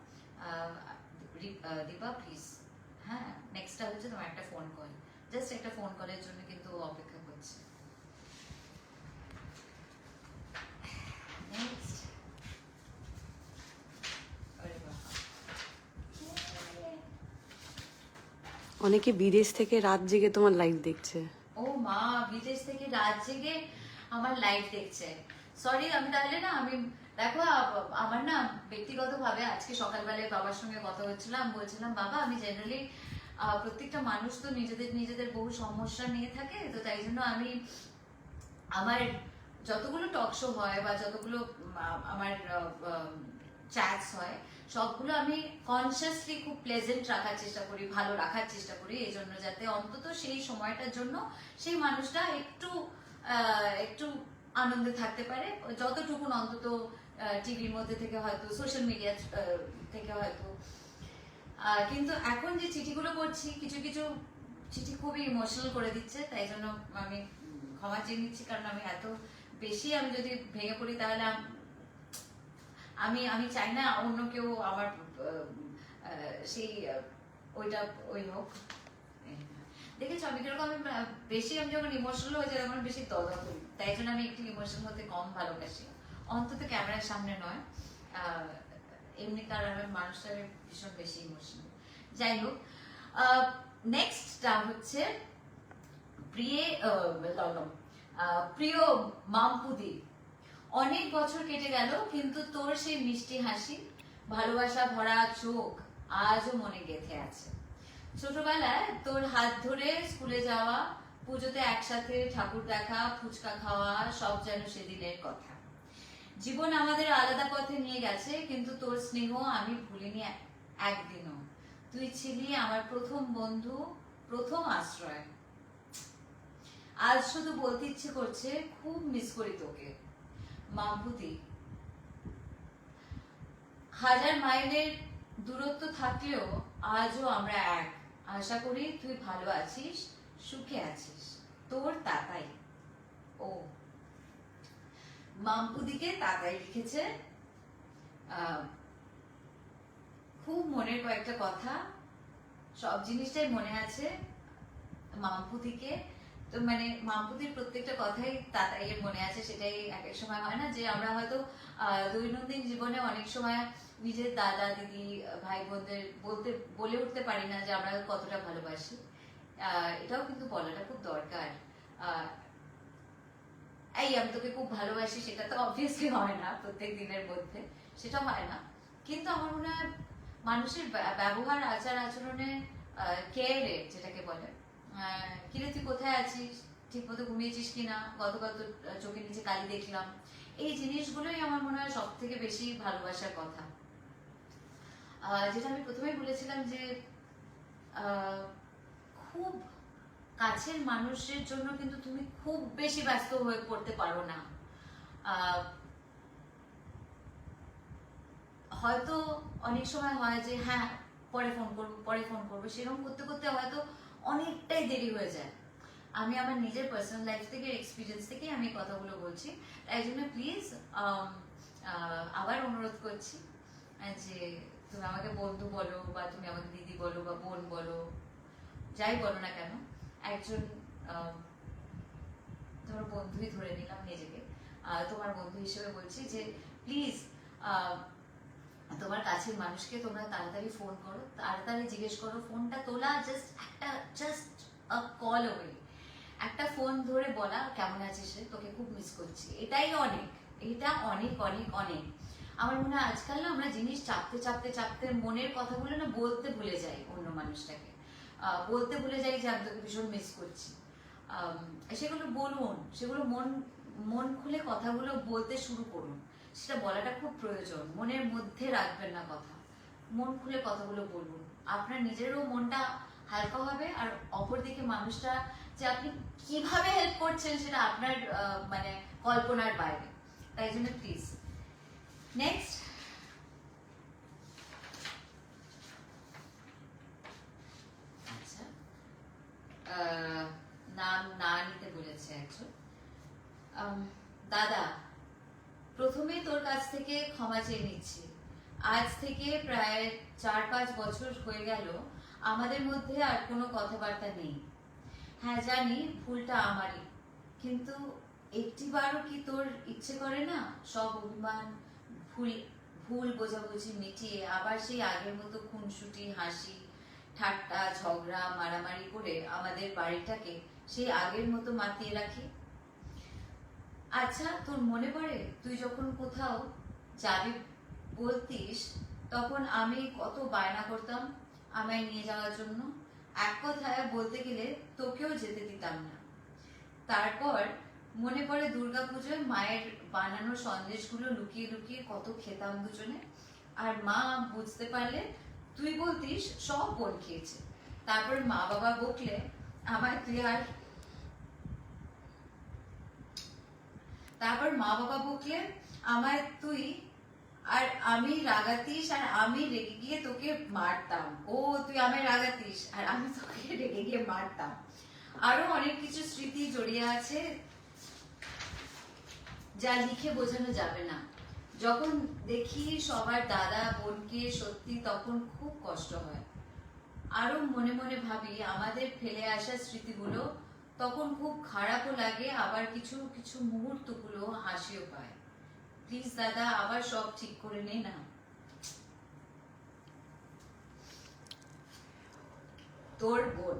দীপা প্লিজ, হ্যাঁ, নেক্সটটা হচ্ছে তোমার একটা ফোন কল। জাস্ট একটা ফোন কলের জন্য কিন্তু অপেক্ষা করছে। নেক্সট, অনেকে বিদেশ থেকে রাত জেগে তোমার লাইভ দেখছে। ও মা, বিদেশ থেকে রাত জেগে আমার লাইভ দেখছে। সরি, আমি তাহলে না, আমি দেখো আমার না ব্যক্তিগতভাবে আজকে সকালবেলায় বাবার সঙ্গে কথা হচ্ছিলাম, বলছিলাম বাবা, আমি জেনারেলি প্রত্যেকটা মানুষ তো নিজেদের বহু সমস্যা নিয়ে থাকে। তো তাই জন্য আমি আমার যতগুলো টক শো হয় বা যতগুলো আমার চ্যাটস হয়, সবগুলো আমি কনসিয়াসলি খুব প্লেজেন্ট রাখার চেষ্টা করি, ভালো রাখার চেষ্টা করি, এই জন্য যাতে অন্তত সেই সময়টার জন্য সেই মানুষটা একটু একটু আনন্দে থাকতে পারে, যতটুকুন অন্তত টিভির মধ্যে থেকে হয়তো, সোশ্যাল মিডিয়া থেকে হয়তো। কিন্তু এখন যে চিঠিগুলো পড়ছি, কিছু কিছু চিঠি খুবই ইমোশনাল করে দিচ্ছে। তাই জন্য আমি ক্ষমা চেয়ে নিচ্ছি, কারণ আমি এত বেশি আমি যদি ভেঙে পড়ি তাহলে আমি চাই না অন্য কেউ আমার সেই ওইটা ওই হোক। দেখেছো আমি কিরকম, আমি বেশি, আমি যখন ইমোশনাল হয়ে যাই তখন বেশি দরদা করি। তাই জন্য আমি একটু ইমোশনাল হতে কম ভালোবাসি, অন্তত ক্যামেরার সামনে নয়। এমনি কারণ আমি মানুষটা ভীষণ বেশি ইমোশনাল। যাই হোক, নেক্সটটা হচ্ছে প্রিয় মামপুদি। অনেক বছর কেটে গেল, কিন্তু তোর সেই মিষ্টি হাসি, ভালোবাসা ভরা চোখ আজও মনে গেঁথে আছে। ছোটবেলায় তোর হাত ধরে স্কুলে যাওয়া, পুজোতে একসাথে ঠাকুর দেখা, ফুচকা খাওয়া, সব যেন সেদিনের কথা। জীবন আমাদের আলাদা পথে নিয়ে গেছে, কিন্তু তোর স্নেহ আমি ভুলিনি একদিনও। তুই ছিলি আমার প্রথম বন্ধু, প্রথম আশ্রয়। আজ শুধু বলতে ইচ্ছে করছে, খুব মিস করি তোকে মামপুতি। হাজার মাইলের দূরত্ব থাকলেও আজও আমরা এক। আশা করি তুই ভালো আছিস, সুখে আছিস। তোর তাতাই। ও মামপুদিকে তাতাই লিখেছে। আহ, খুব মনের কয়েকটা কথা, সব জিনিসটাই মনে আছে মাম্পু থেকে। তো মানে মাম্পুতির প্রত্যেকটা কথাই তাতাইয়ের মনে আছে। সেটাই এক এক সময় হয় না যে আমরা হয়তো দৈনন্দিন জীবনে অনেক সময় নিজের দাদা দিদি ভাই বোনদের বলে উঠতে পারি না যে আমরা কতটা ভালোবাসি। এটাও কিন্তু বলাটা খুব দরকার। আহ, এই আমি তোকে খুব ভালোবাসি, সেটা তো অবভিয়াসলি হয় না প্রত্যেক দিনের মধ্যে, সেটা হয় না। কিন্তু আমার মনে হয় মানুষের ব্যবহার আচার আচরণে কেয়ারে, যেটাকে বলে কিরে তুই কোথায় আছিস, ঠিক মতো ঘুমিয়েছিস কিনা, গতকাল তো চোখের নিচে কালি দেখলাম, এই জিনিসগুলোই আমার মনে হয় সব থেকে বেশি ভালোবাসার কথা। যেটা আমি প্রথমেই বলেছিলাম যে খুব কাছের মানুষের জন্য কিন্তু তুমি খুব বেশি ব্যস্ত হয়ে পড়তে পারো না। হয়তো অনেক সময় হয় যে হ্যাঁ পরে ফোন করবো, সেরকম করতে করতে হয়তো অনেকটাই দেরি হয়ে যায়। আমি আমার নিজের পার্সোনাল লাইফ থেকে এক্সপিরিয়েন্স থেকে আমি কথাগুলো বলছি। তাই জন্য প্লিজ আবার অনুরোধ করছি যে তুমি আমাকে বন্ধু বলো বা তুমি আমাকে দিদি বলো বা বোন বলো, যাই বলো না কেন, একজন তোমার বন্ধুই ধরে নিলাম নিজেকে, তোমার বন্ধু হিসেবে বলছি যে প্লিজ তোমার কাছের মানুষকে তোমরা তাড়াতাড়ি ফোন করো, তাড়াতাড়ি জিজ্ঞেস করো। ফোনটা তোলা জাস্ট আ কল অ্যাওয়ে, একটা ফোন ধরে বলা কেমন আছিস রে, তোকে খুব মিস করছি, এটাই অনেক, এটা অনেক অনেক অনেক। আমার মনে হয় আজকাল না আমরা জিনিস চাপতে চাপতে চাপতে মনের কথাগুলো না বলতে ভুলে যাই অন্য মানুষটাকে, বলতে ভুলে যাই যে আমি তোকে ভীষণ মিস করছি। সেগুলো বলুন, সেগুলো মন মন খুলে কথাগুলো বলতে শুরু করুন। সেটা বলাটা খুব প্রয়োজন, মনের মধ্যে রাখবেন না কথা, মন খুলে কথাগুলো বলুন। আপনার নিজেরও মনটা হালকা হবে, আর অপরদিকে মানুষটা যে আপনি কিভাবে হেল্প করছেন সেটা আপনার মানে কল্পনার বাইরে। তাই জন্য প্লিজ নেক্সট আচ্ছা, নাম না নিতে বলেছে একজন। দাদা, প্রথমে তোর কাছ থেকে ক্ষমা চেয়ে নিচ্ছি। আজ থেকে প্রায় 4-5 বছর হয়ে গেল আমাদের মধ্যে আর কোনো কথাবার্তা নেই। হ্যাঁ জানি ভুলটা আমারই, কিন্তু একটিবারও কি তোর ইচ্ছে করে না সব অভিমান, ভুল ভুল বোঝাবুঝি মিটিয়ে আবার সেই আগের মতো খুনসুটি হাসি ঠাট্টা ঝগড়া মারামারি করে আমাদের বাড়িটাকে সেই আগের মতো মাতিয়ে রাখি? আচ্ছা, তোর মনে পড়ে তুই যখন কোথাও যাবি বলতিস, তখন আমি কত বায়না করতাম আমায় নিয়ে যাওয়ার জন্য। এক কথায় বলতে গেলে তোকেও যেতে দিতাম না। তারপর মনে পড়ে দুর্গাপুজোয় মায়ের বানানো সন্দেশগুলো লুকিয়ে লুকিয়ে কত খেতাম দুজনে। আর মা বুঝতে পারলে তুই বলতিস সব বোন খেয়েছে। তারপর মা বাবা বকলে আমায় তুই আর তারপর মা বাবা বকলে আমায় তুই আর আমি রাগাতিস, আর আমি রেগে গিয়ে তোকে মারতাম। ও তুই আমায় রাগাতিস আর আমি তোকে রেগে গিয়ে মারতাম। আরো অনেক কিছু স্মৃতি জড়িয়ে আছে যা লিখে বোঝানো যাবে না। যখন দেখি সবার দাদা বোনকে সত্যি, তখন খুব কষ্ট হয়। আরো মনে মনে ভাবি আমাদের ফেলে আসা স্মৃতিগুলো, তখন খুব খারাপও লাগে, আবার কিছু কিছু মুহূর্তগুলো হাসিও পায়। প্লিজ দাদা আবার সব ঠিক করে নে না। তোর বোন।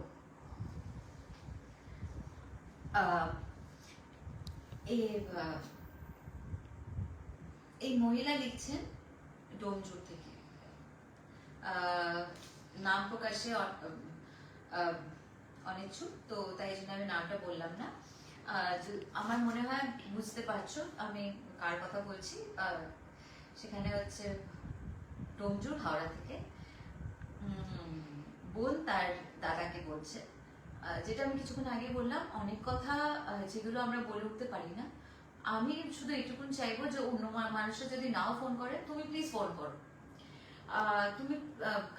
এই মহিলা লিখছেন ডোমজুর থেকে। নাম প্রকাশে অনিচ্ছুক, তো তাই জন্য আমি নামটা বললাম না। আমার মনে হয় বুঝতে পারছো আমি কার কথা বলছি। সেখানে হচ্ছে ডোমজুর, হাওড়া থেকে বোন তার দাদাকে বলছে, যেটা আমি কিছুক্ষণ আগে বললাম, অনেক কথা যেগুলো আমরা বলে উঠতে পারি না। আমি শুধু এইটুকুন চাইবো যে অন্য মানুষের যদি নাও ফোন করে, তুমি প্লিজ ফোন করো। তুমি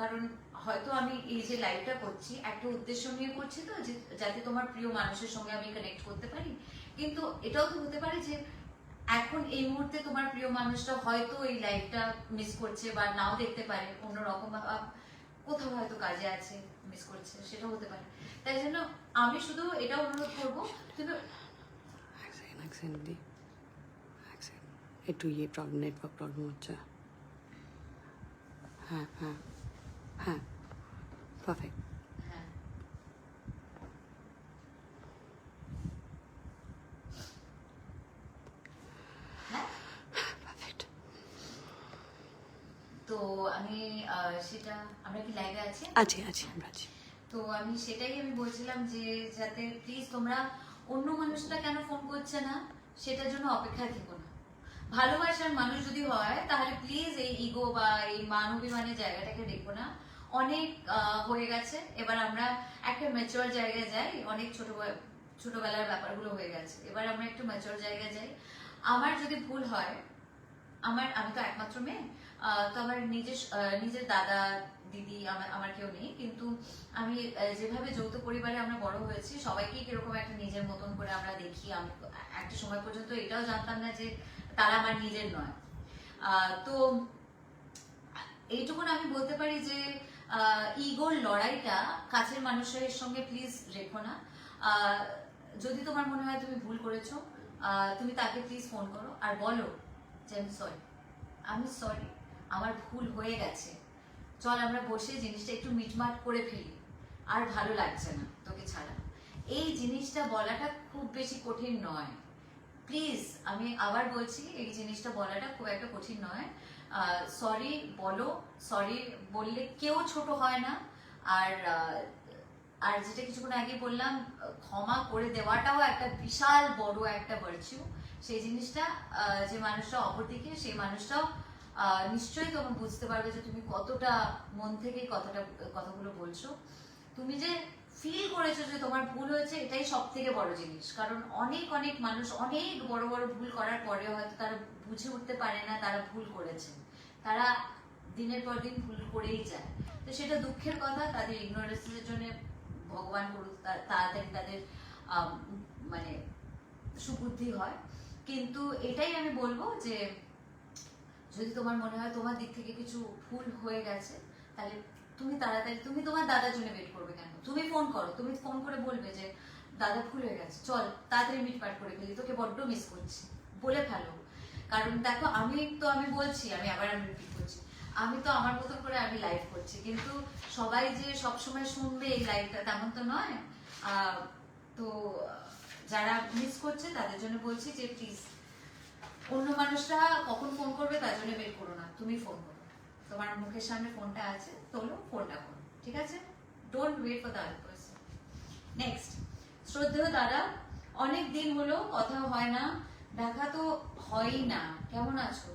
কারণ হয়তো আমি এই যে লাইভটা করছি একটা উদ্দেশ্য নিয়ে করছি, তো যাতে তোমার প্রিয় মানুষের সঙ্গে আমি কানেক্ট করতে পারি। কিন্তু এটাও তো হতে পারে যে এখন এই মুহূর্তে তোমার প্রিয় মানুষটা হয়তো এই লাইফটা মিস করছে বা নাও দেখতে পারে, অন্যরকম কোথাও হয়তো কাজে আছে, মিস করছে, সেটা হতে পারে। তাই জন্য আমি শুধু এটা অনুরোধ করবো, তুমি এক সেকেন্ড দি, একটু প্রবলেম, নেটওয়ার্ক প্রবলেম হচ্ছে। হ্যাঁ হ্যাঁ হ্যাঁ, পারফেক্ট। হ্যাঁ, হ্যাঁ, পারফেক্ট। তো আমি সেটা, আমরা কি লাইভে আছি? আছি আমরা আছি। তো আমি সেটাই আমি বলছিলাম যে যাতে প্লিজ তোমরা অন্য মানুষটা কেন ফোন করছে না সেটার জন্য অপেক্ষায় থেকো না। ভালোবাসার মানুষ যদি হয় তাহলে প্লিজ এই ইগো বা এই মানবিমানের জায়গাটাকে দেখো না। অনেক হয়ে গেছে, এবার আমরা একটা ম্যাচিওর জায়গায় যাই। অনেক ছোটবেলার ব্যাপারগুলো হয়ে গেছে, এবার আমরা একটু ম্যাচিওর জায়গায় যাই। আমার যদি ভুল হয়, আমি তো একমাত্র মেয়ে, তো আমার নিজের দাদা দিদি আমার কেউ নেই, কিন্তু আমি যেভাবে যৌথ পরিবারে আমরা বড় হয়েছি, সবাইকেই কিরকম একটা নিজের মতন করে আমরা দেখি। আমি একটা সময় পর্যন্ত এটাও জানতাম না যে তারা আমার নিজের নয়। তো এইটুকুন আমি বলতে পারি যে ইগোর লড়াইটা কাছের মানুষের সঙ্গে প্লিজ রেখো না। যদি তোমার মনে হয় তুমি ভুল করেছো, তুমি তাকে প্লিজ ফোন করো আর বলো যে আমি সরি, আমার ভুল হয়ে গেছে, চল আমরা বসে জিনিসটা একটু মিটমাট করে ফেলি, আর ভালো লাগছে না তোকে ছাড়া। এই জিনিসটা বলাটা খুব বেশি কঠিন নয়, প্লিজ আমি আবার বলছি, এই জিনিসটা বলাটা খুব একটা কঠিন নয়। সরি বলো, সরি বললে কেউ ছোট হয় না। আর আর যেটা কিছুক্ষণ আগে বললাম, ক্ষমা করে দেওয়াটাও একটা বিশাল বড় একটা ভার্চু। সেই জিনিসটা যে মানুষটা অপরদিকে, সেই মানুষটাও নিশ্চয়ই তোমার বুঝতে পারবে যে তুমি কতটা মন থেকে কথাগুলো বলছো। তুমি যে ফিল করেছো যে তোমার ভুল হয়েছে, এটাই সব থেকে বড় জিনিস। কারণ অনেক অনেক মানুষ অনেক বড় বড় ভুল করার পরেও হয়তো তারা বুঝে উঠতে পারে না তারা ভুল করেছে, তারা দিনের পর দিন ভুল করেই যায়। তো সেটা দুঃখের কথা, তাদের ইগনোরেন্সের জন্য ভগবান করুক তাড়াতাড়ি তাদের মানে সুবুদ্ধি হয়। কিন্তু এটাই আমি বলবো যে যদি তোমার মনে হয় তোমার দিক থেকে কিছু ভুল হয়ে গেছে, তাহলে তুমি তাড়াতাড়ি, তুমি তোমার দাদার জন্য ওয়েট করবে কেন? তুমি ফোন করো, তুমি ফোন করে বলবে যে দাদা ভুল হয়ে গেছে, চল তাড়াতাড়ি মিটমাট করে ফেলি, তোকে বড্ড মিস করছি, বলে ফেলো। কারণ দেখো, আমি বলছি, আমি রিপিট করছি, আমি তো আমার মতন করে আমি লাইভ করছি, কিন্তু সবাই যে সবসময় শুনবে এই লাইভটা তেমন তো নয়। তো যারা মিস করছে তাদের জন্য বলছি যে প্লিজ অন্য মানুষরা কখন ফোন করবে তার জন্য ওয়েট করো না, তুমি ফোন করো, তোমার মুখের সামনে ফোনটা আছে, তোলো ফোনটা করো, ঠিক আছে? Don't wait for the other person. Next, শ্রদ্ধেয় দাদা, অনেক দিন হলো কথা হয় না, দেখা তো হয়ই না, কেমন আছো?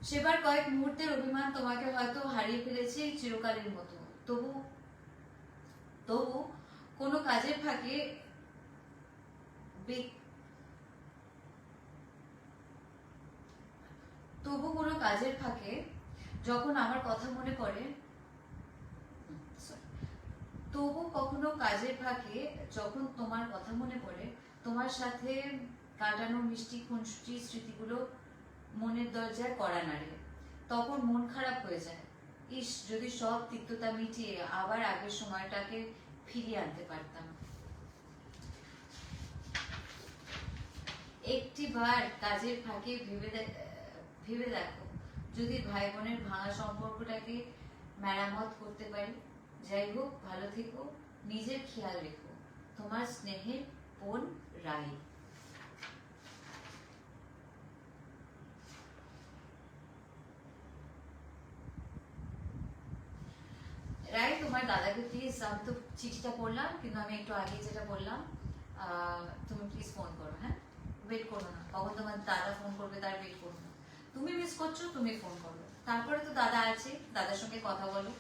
সেবার কয়েক মুহূর্তের অভিমান তোমাকে হয়তো হারিয়ে ফেলেছি চিরকালের মতো। তবু কোনো কাজের ফাঁকে যখন আমার কথা মনে পড়ে, তবু কখনো কাজের ফাঁকে যখন তোমার কথা মনে পড়ে, তোমার সাথে কাটানো মিষ্টি খুনসুটি স্মৃতিগুলো মনের দরজায় কড়া নাড়ে, তখন মন খারাপ হয়ে যায়। ইস, যদি সব তিক্ততা মিটিয়ে আবার আগের সময়টাকে ফিরিয়ে আনতে পারতাম। একটিবার কাজের ফাঁকে ভেবে দেখো, যদি ভাই বোনের ভাঙা সম্পর্কটাকে মেরামত করতে পারি। যাই হোক, ভালো থেকো, নিজের খেয়াল রেখো, তোমার স্নেহের বোন রাই। রাই, তোমার দাদাকে প্লিজ, আমি তো চিঠিটা পড়লাম, কিন্তু আমি একটু আগে যেটা বললাম, তুমি প্লিজ ফোন করো, হ্যাঁ? ওয়েট করো না, কখন তোমার দাদা ফোন করবে তার ওয়েট করো না। তুমি মিস করছো, তুমি ফোন করো, তারপরে তো দাদা আছে, দাদার সঙ্গে কথা বলো।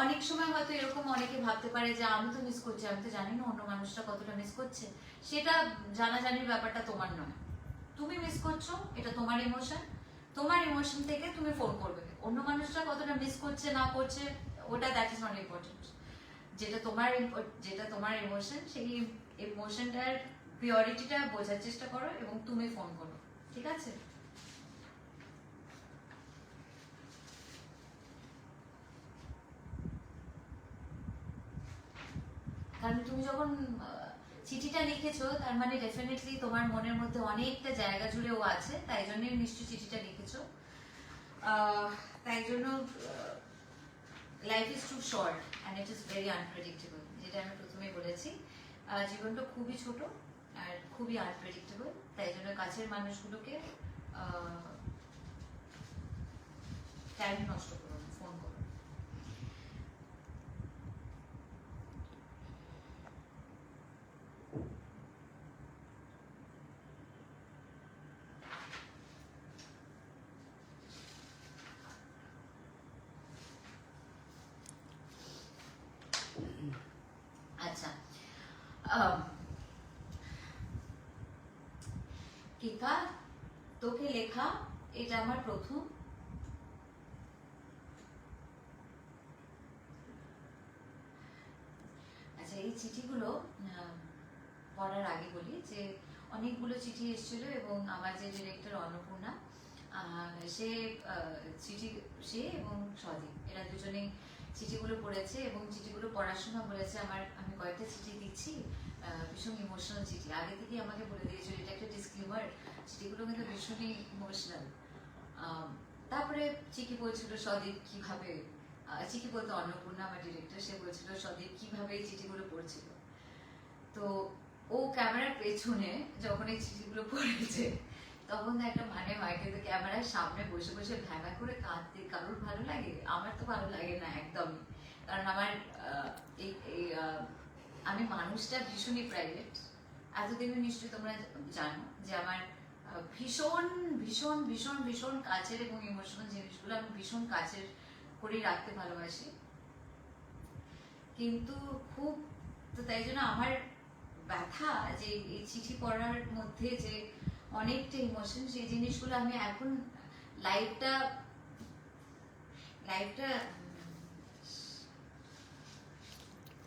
অনেক সময় হয়তো এরকম অনেকে ভাবতে পারে যে আমি তো মিস করছি, আমি তো জানি না অন্য মানুষটা কতটা মিস করছে। সেটা জানাজানির ব্যাপারটা তোমার নয়, তুমি মিস করছো, এটা তোমার ইমোশন, তোমার ইমোশন থেকে তুমি ফোন করবে। অন্য মানুষটা কতটা মিস করছে না করছে ওটা দ্যাট ইজ নট ইম্পর্টেন্ট। যেটা তোমার ইমোশন, সেই ইমোশনটার পিওরিটিটা বোঝার চেষ্টা করো এবং তুমি ফোন করো, ঠিক আছে? কারণ তুমি যখন চিঠিটা লিখেছো তার মানে ডেফিনেটলি তোমার মনের মধ্যে অনেকটা জায়গা জুড়ে ও আছে, তাই জন্যই নিশ্চয়ই চিঠিটা লিখেছো। তাই জন্য life is too short and it is very unpredictable, যেটা আমি প্রথমেই বলেছি। জীবনটা খুবই ছোট আর খুবই আনপ্রেডিক্টেবল, তাই জন্য কাছের মানুষগুলোকে টাইম নষ্ট করো না, ফোন করো। আচ্ছা, কিকা তোকে লেখা এটা আমার প্রথম। আচ্ছা, এই চিঠিগুলো পড়ার আগে বলি যে অনেকগুলো চিঠি এসেছিল এবং আমার যে ডিরেক্টর অন্নপূর্ণা, সে চিঠি, সে এবং সদীপ এরা দুজনেই চিঠিগুলো পড়েছে এবং চিঠিগুলো পড়ার সময় বলেছে আমি কয়েকটা চিঠি দিচ্ছি, ভীষণ ইমোশনাল চিঠি। আগে থেকেই আমাকে বলে দিয়েছিল, এটা একটা ডিসক্লেমার, চিঠিগুলো কিন্তু ভীষণই ইমোশনাল। তারপরে চিঠি বলছিল সদীপ কিভাবে, চিঠি বলতে অন্নপূর্ণা আমার ডিরেক্টর, সে বলছিল সদীপ কিভাবে এই চিঠিগুলো পড়ছিল। তো ও ক্যামেরার পেছনে যখন এই চিঠিগুলো পড়েছে তখন তো একটা মানে হয়, কিন্তু ক্যামেরার সামনে বসে বসে ভ্যাবা করে কাঁদতে কারোর ভালো লাগে? আমার তো ভালো লাগে না একদমই, কারণ আমার আমি মানুষটা ভীষণই প্রাইভেট। এতদিনে নিশ্চয়ই তোমরা জানো যে আমার ভীষণ ভীষণ ভীষণ ভীষণ কাছের এবং ইমোশনাল জিনিসগুলো আমি ভীষণ কাছের করেই রাখতে ভালোবাসি, কিন্তু খুব, তো তাই জন্য আমার ব্যথা যে এই চিঠি পড়ার মধ্যে যে অনেকটা ইমোশন, সেই জিনিসগুলো আমি এখন লাইফটা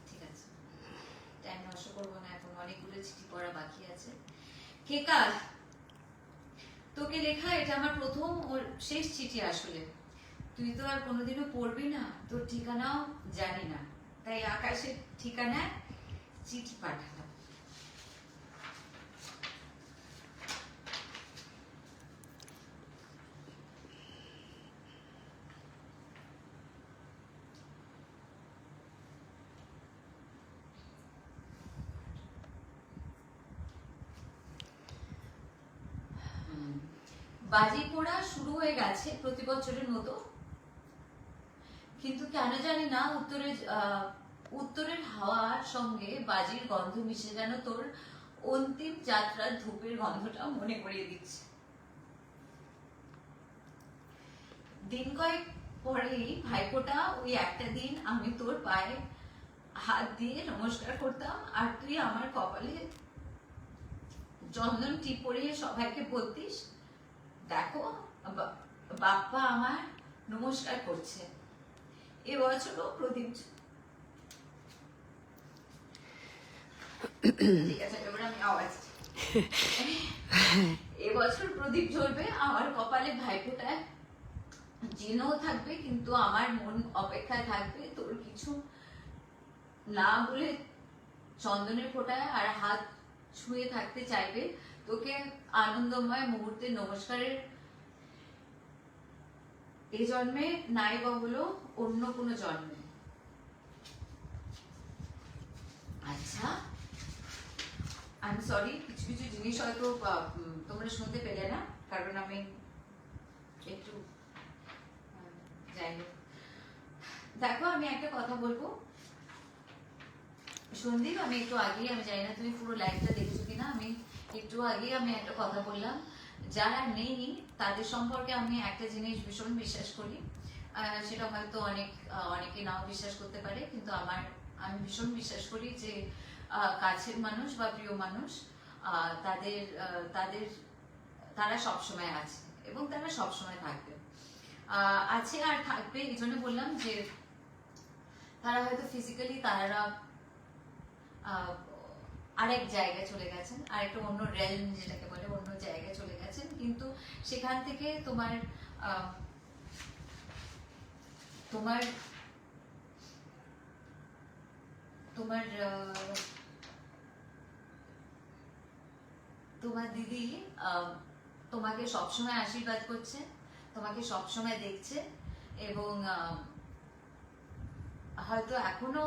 ঠিক আছে, টাইম নষ্ট করবো না, এখন অনেকগুলো চিঠি পড়া বাকি আছে। কেকা তোকে লেখা এটা আমার প্রথম ওর শেষ চিঠি। আসলে তুই তো আর কোনোদিনও পড়বি না, তোর ঠিকানাও জানি না, তাই আকাশের ঠিকানায় চিঠি পাঠালাম। বাজি পোড়া শুরু হয়ে গেছে প্রতি বছরের মতো, কিন্তু কেন জানি না উত্তরের হাওয়ার সঙ্গে বাজির গন্ধ মিশে যেন তোর অন্তিম যাত্রার ধূপের গন্ধটা মনে করিয়ে দিচ্ছে। দিন কয়েক পরেই ভাইফোঁটা, ওই একটা দিন আমি তোর পায়ে হাত দিয়ে নমস্কার করতাম আর তুই আমার কপালে চন্দন টিপ পরিয়ে সবাইকে বলতিস, দেখো বাপ্পা আমার নমস্কার করছে। এবছরও প্রদীপ, ঠিক আছে এবার আমি আওয়াজ, এবছর প্রদীপ জ্বলবে আমার কপালে, ভাইফোঁটায় চিহ্নও থাকবে, কিন্তু আমার মন অপেক্ষায় থাকবে তোর কিছু না বলে চন্দনের ফোঁটায়, আর হাত ছুঁয়ে থাকতে চাইবে তোকে আনন্দময় মুহূর্তে নমস্কারের। এই জন্মে নাই বা হলো অন্য কোনো জন্মে। আচ্ছা, আই এম সরি, কিছু কিছু জিনিস হয়তো তোমরা শুনতে পেলে না, কারণ আমি একটু, যাই হোক, দেখো আমি একটা কথা বলবো সন্দীপ, আমি একটু আগেই, আমি জানি না তুমি পুরো লাইভটা দেখেছো কিনা, আমি একটু আগেই আমি একটা কথা বললাম, যারা নেই তাদের সম্পর্কে আমি একটা জিনিস ভীষণ বিশ্বাস করি, সেটা হয়তো অনেকে নাও বিশ্বাস করতে পারে, কিন্তু আমি ভীষণ বিশ্বাস করি যে কাছের মানুষ বা প্রিয় মানুষ তাদের তাদের তারা সবসময় আছে এবং তারা সবসময় থাকবে, আছে আর থাকবে। এই জন্য বললাম যে তারা হয়তো ফিজিক্যালি তারা আরেক জায়গায় চলে গেছেন, আরেকটা অন্য রেলম যেটাকে বলে, অন্য জায়গায় চলে গেছেন, কিন্তু সেখান থেকে তোমার তোমার তোমার তোমার দিদি তোমাকে সবসময় আশীর্বাদ করছে, তোমাকে সবসময় দেখছে, এবং হয়তো এখনো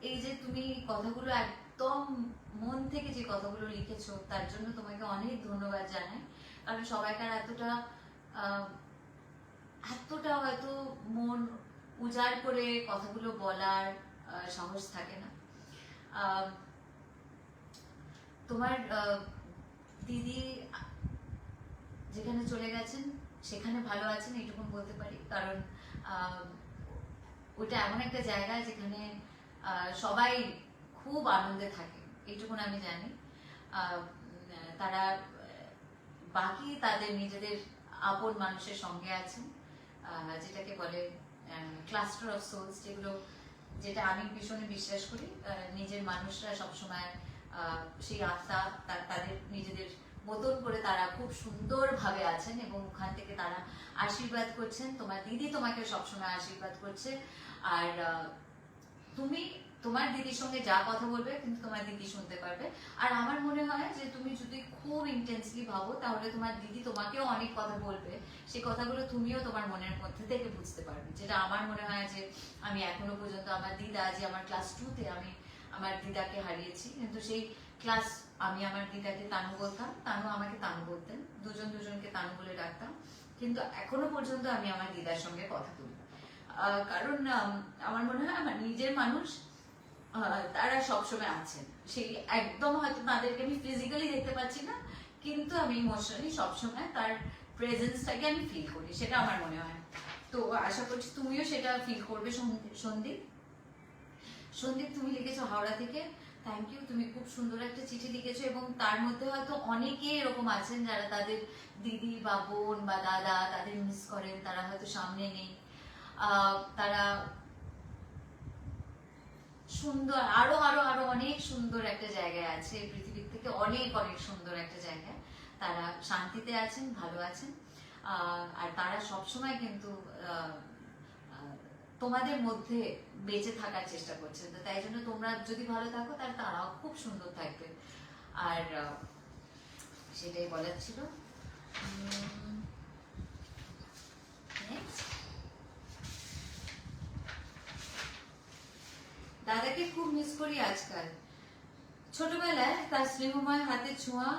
এই যে তুমি কথাগুলো একদম মন থেকে যে কথাগুলো লিখেছো তার জন্য তোমাকে অনেক ধন্যবাদ জানাই। কারণ সবাইকার আহ, এতটা হয়তো মন উজাড় করে কথাগুলো বলার সাহস থাকে না। আহ, তোমার দিদি যেখানে চলে গেছেন সেখানে ভালো আছেন এইটুকুন বলতে পারি, কারণ ওইটা এমন একটা জায়গা যেখানে সবাই খুব আনন্দে থাকে, এইটুকুন আমি জানি। তারা বাকি তাদের নিজেদের আপন মানুষের সঙ্গে আছেন, যেটাকে বলে ক্লাস্টার অফ সোলস, যেটা আমি ভীষণ বিশ্বাস করি। নিজের মানুষরা সবসময় সেই আত্মা তাদের নিজেদের মতন করে তারা খুব সুন্দরভাবে আছেন, এবং ওখান থেকে তারা আশীর্বাদ করছেন। তোমার দিদি তোমাকে সবসময় আশীর্বাদ করছে, আর তুমি তোমার দিদির সঙ্গে যা কথা বলবে কিন্তু তোমার দিদি শুনতে পারবে। আর আমার মনে হয় যে তুমি যদি খুব ইন্টেন্সলি ভাবো তাহলে তোমার দিদি তোমাকেও অনেক কথা বলবে, সেই কথাগুলো তুমিও তোমার মনের মধ্যে থেকে বুঝতে পারবে। যেটা আমার মনে হয় যে আমি এখনো পর্যন্ত আমার দিদা, যে আমার ক্লাস 2-তে আমি আমার দিদাকে হারিয়েছি, কিন্তু সেই ক্লাস আমি আমার দিদাকে তানু বলতাম, তানু আমাকে তানু বলতেন, দুজনকে তানু বলে ডাকতাম, কিন্তু এখনো পর্যন্ত আমি আমার দিদার সঙ্গে কথা বলি। কারণ আমার মনে হয় আমার নিজের মানুষ তারা সবসময় আছেন, সেই একদম হয়তো তাদেরকে আমি ফিজিক্যালি দেখতে পাচ্ছি না, কিন্তু আমি ইমোশনালি সবসময় তার প্রেজেন্সটাকে আমি ফিল করি, সেটা আমার মনে হয়। তো আশা করছি তুমিও সেটা ফিল করবে। সন্দীপ, তুমি লিখেছো হাওড়া থেকে, থ্যাংক ইউ। তুমি খুব সুন্দর একটা চিঠি লিখেছো, এবং তার মধ্যে হয়তো অনেকে এরকম আছেন যারা তাদের দিদি বা বোন বা দাদা তাদের মিস করেন, তারা হয়তো সামনে নেই, তারা সুন্দর আরো আরো আরো অনেক সুন্দর একটা জায়গায় আছে পৃথিবীর থেকে, অনেক অনেক সুন্দর একটা জায়গায় তারা শান্তিতে আছেন, ভালো আছেন, আর তারা সবসময় কিন্তু তোমাদের মধ্যে বেঁচে থাকার চেষ্টা করছেন। তো তাই জন্য তোমরা যদি ভালো থাকো তাহলে তারাও খুব সুন্দর থাকবে, আর সেটাই বলার ছিল। দাদাকে খুব মিস করি আজকাল। ছোটবেলায় তার স্নেহময় হাতে ছোঁয়া,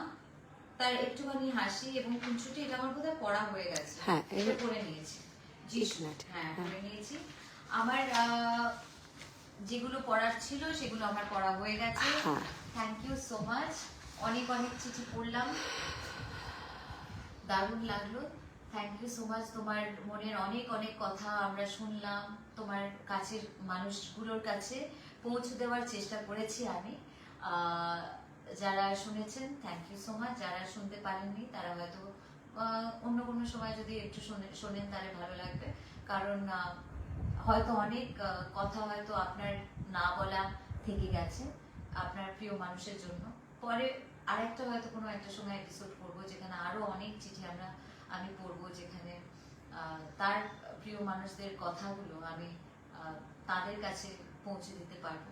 তার একটুখানি হাসি এবং খুনসুটি, এটা আমার বোধহয় পড়া হয়ে গেছে। হ্যাঁ, এটা পড়ে নিয়েছি। হ্যাঁ, পড়ে নিয়েছি। আমার যেগুলো পড়ার ছিল সেগুলো আমার পড়া হয়ে গেছে। Thank you so much. অনেক অনেক চিঠি পড়লাম, দারুণ লাগলো। Thank you so much. তোমার মনের অনেক অনেক কথা আমরা শুনলাম, তোমার কাছের মানুষগুলোর কাছে পৌঁছে দেওয়ার চেষ্টা করেছি আমি। যারা শুনেছেন থ্যাংক ইউ সো মাচ, যারা শুনতে পারেননি তারা হয়তো অন্য কোনো সময় যদি একটু শোনেন তাহলে ভালো লাগবে। কারণ হয়তো অনেক কথা হয়তো আপনার না বলা থেকে গেছে আপনার প্রিয় মানুষের জন্য। পরে আরেকটা হয়তো কোনো একটা সময় এপিসোড করবো যেখানে আরো অনেক চিঠি আমি পড়বো, যেখানে তার প্রিয় মানুষদের কথাগুলো আমি তাদের কাছে পৌঁছে দিতে পারবো।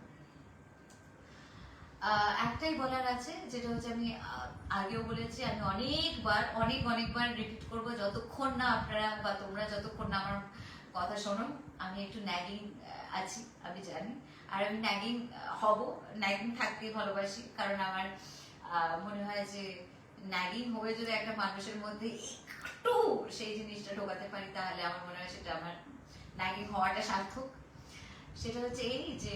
একটাই বলার আছে, যেটা হচ্ছে আমি আগেও বলেছি, আমি অনেকবার রিপিট করবো, যতক্ষণ না আপনারা বা তোমরা যতক্ষণ না আমার কথা শোনো। আমি একটু ন্যাগিং আছি আমি জানি, আর আমি ন্যাগিং হব, ন্যাগিং থাকতে ভালোবাসি, কারণ আমার মনে হয় যে ন্যাগিং হয়ে যদি একটা মানুষের মধ্যে একটু সেই জিনিসটা ঢোকাতে পারি তাহলে আমার মনে হয় সেটা আমার ন্যাগিং হওয়াটা সার্থক। সেটা হচ্ছে এই যে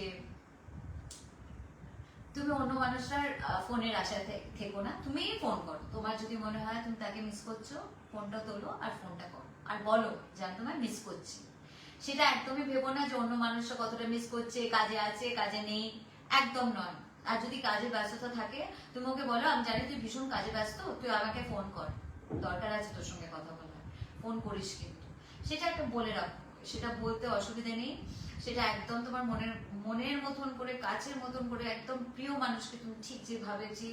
তুমি অন্য মানুষের ফোনের আশায় থেকো না, তুমিই ফোন করো। তোমার যদি মনে হয় তুমি তাকে মিস করছো, ফোনটা তোলো আর ফোনটা করো, আর বলো যে আমি তোমায় মিস করছি। সেটা একদমই ভেবো না যে অন্য মানুষরা কতটা মিস করছে, কাজে আছে কাজে নেই, একদম নয়। আর যদি কাজে ব্যস্ততা থাকে তুমি ওকে বলো, আমি জানি তুই ভীষণ কাজে ব্যস্ত, তুই আমাকে ফোন কর, দরকার আছে তোর সঙ্গে কথা বলার, ফোন করিস কিন্তু। সেটা একটা বলে রাখো, সেটা বলতে অসুবিধা নেই। সেটা একদম তোমার মনের মনের মতন করে, কাছের মতন করে, একদম প্রিয় মানুষকে তুমি ঠিক যেভাবে যে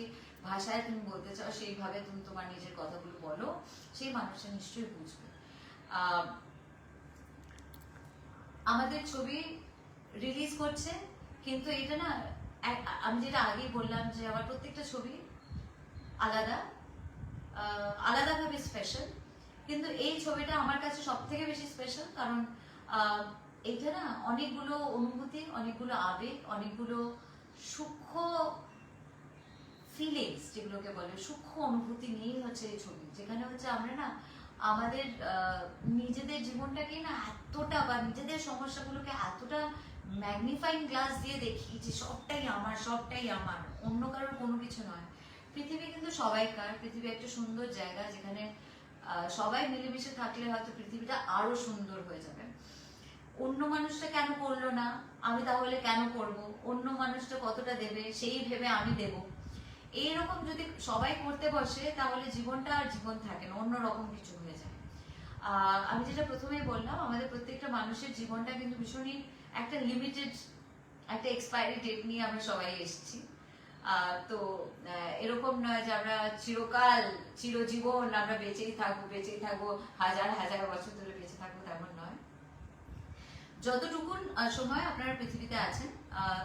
ভাষায় তুমি বলতে চাও সেইভাবে তুমি তোমার নিজের কথাগুলো বলো, সেই মানুষটা নিশ্চয়ই বুঝবে। আমাদের ছবি রিলিজ করছে, কিন্তু এটা না, আমি যেটা আগেই বললাম যে আমার প্রত্যেকটা ছবি আলাদা, আলাদাভাবে স্পেশাল। কিন্তু এই ছবিটা আমার কাছে সব থেকে বেশি স্পেশাল, কারণ এইটা না অনেকগুলো অনুভূতি, অনেকগুলো আবেগ, অনেকগুলো সূক্ষ্ম ফিলিংস, যেগুলোকে বলে সূক্ষ্ম অনুভূতি নিয়েই হচ্ছে এই ছবি। যেখানে হচ্ছে আমরা না আমাদের নিজেদের জীবনটাকে না এতটা, বা নিজেদের সমস্যাগুলোকে এতটা ম্যাগনিফাইং গ্লাস দিয়ে দেখি যে সবটাই আমার, সবটাই আমার, অন্য কারোর কোনো কিছু নয়। পৃথিবী কিন্তু সবাইকার, পৃথিবী একটা সুন্দর জায়গা যেখানে সবাই মিলেমিশে থাকলে হয়তো পৃথিবীটা আরো সুন্দর হয়ে যাবে। অন্য মানুষটা কেন করলো না, আমি তাহলে কেন করব? অন্য মানুষটা কতটা দেবে সেই ভেবে আমি দেব, এইরকম যদি সবাই করতে বসে তাহলে জীবনটা আর জীবন থাকে না, অন্যরকম কিছু হয়ে যায়। আমি যেটা প্রথমেই বললাম, আমাদের প্রত্যেকটা মানুষের জীবনটা কিন্তু ভীষণই একটা লিমিটেড, একটা এক্সপায়ারি ডেট নিয়ে আমরা সবাই এসেছি। তো এরকম নয় যে আমরা চিরকাল, চিরজীবন আমরা বেঁচেই থাকবো হাজার হাজার বছর ধরে বেঁচে থাকবো, তেমন নয়। যতটুকুন সময় আপনারা পৃথিবীতে আছেন,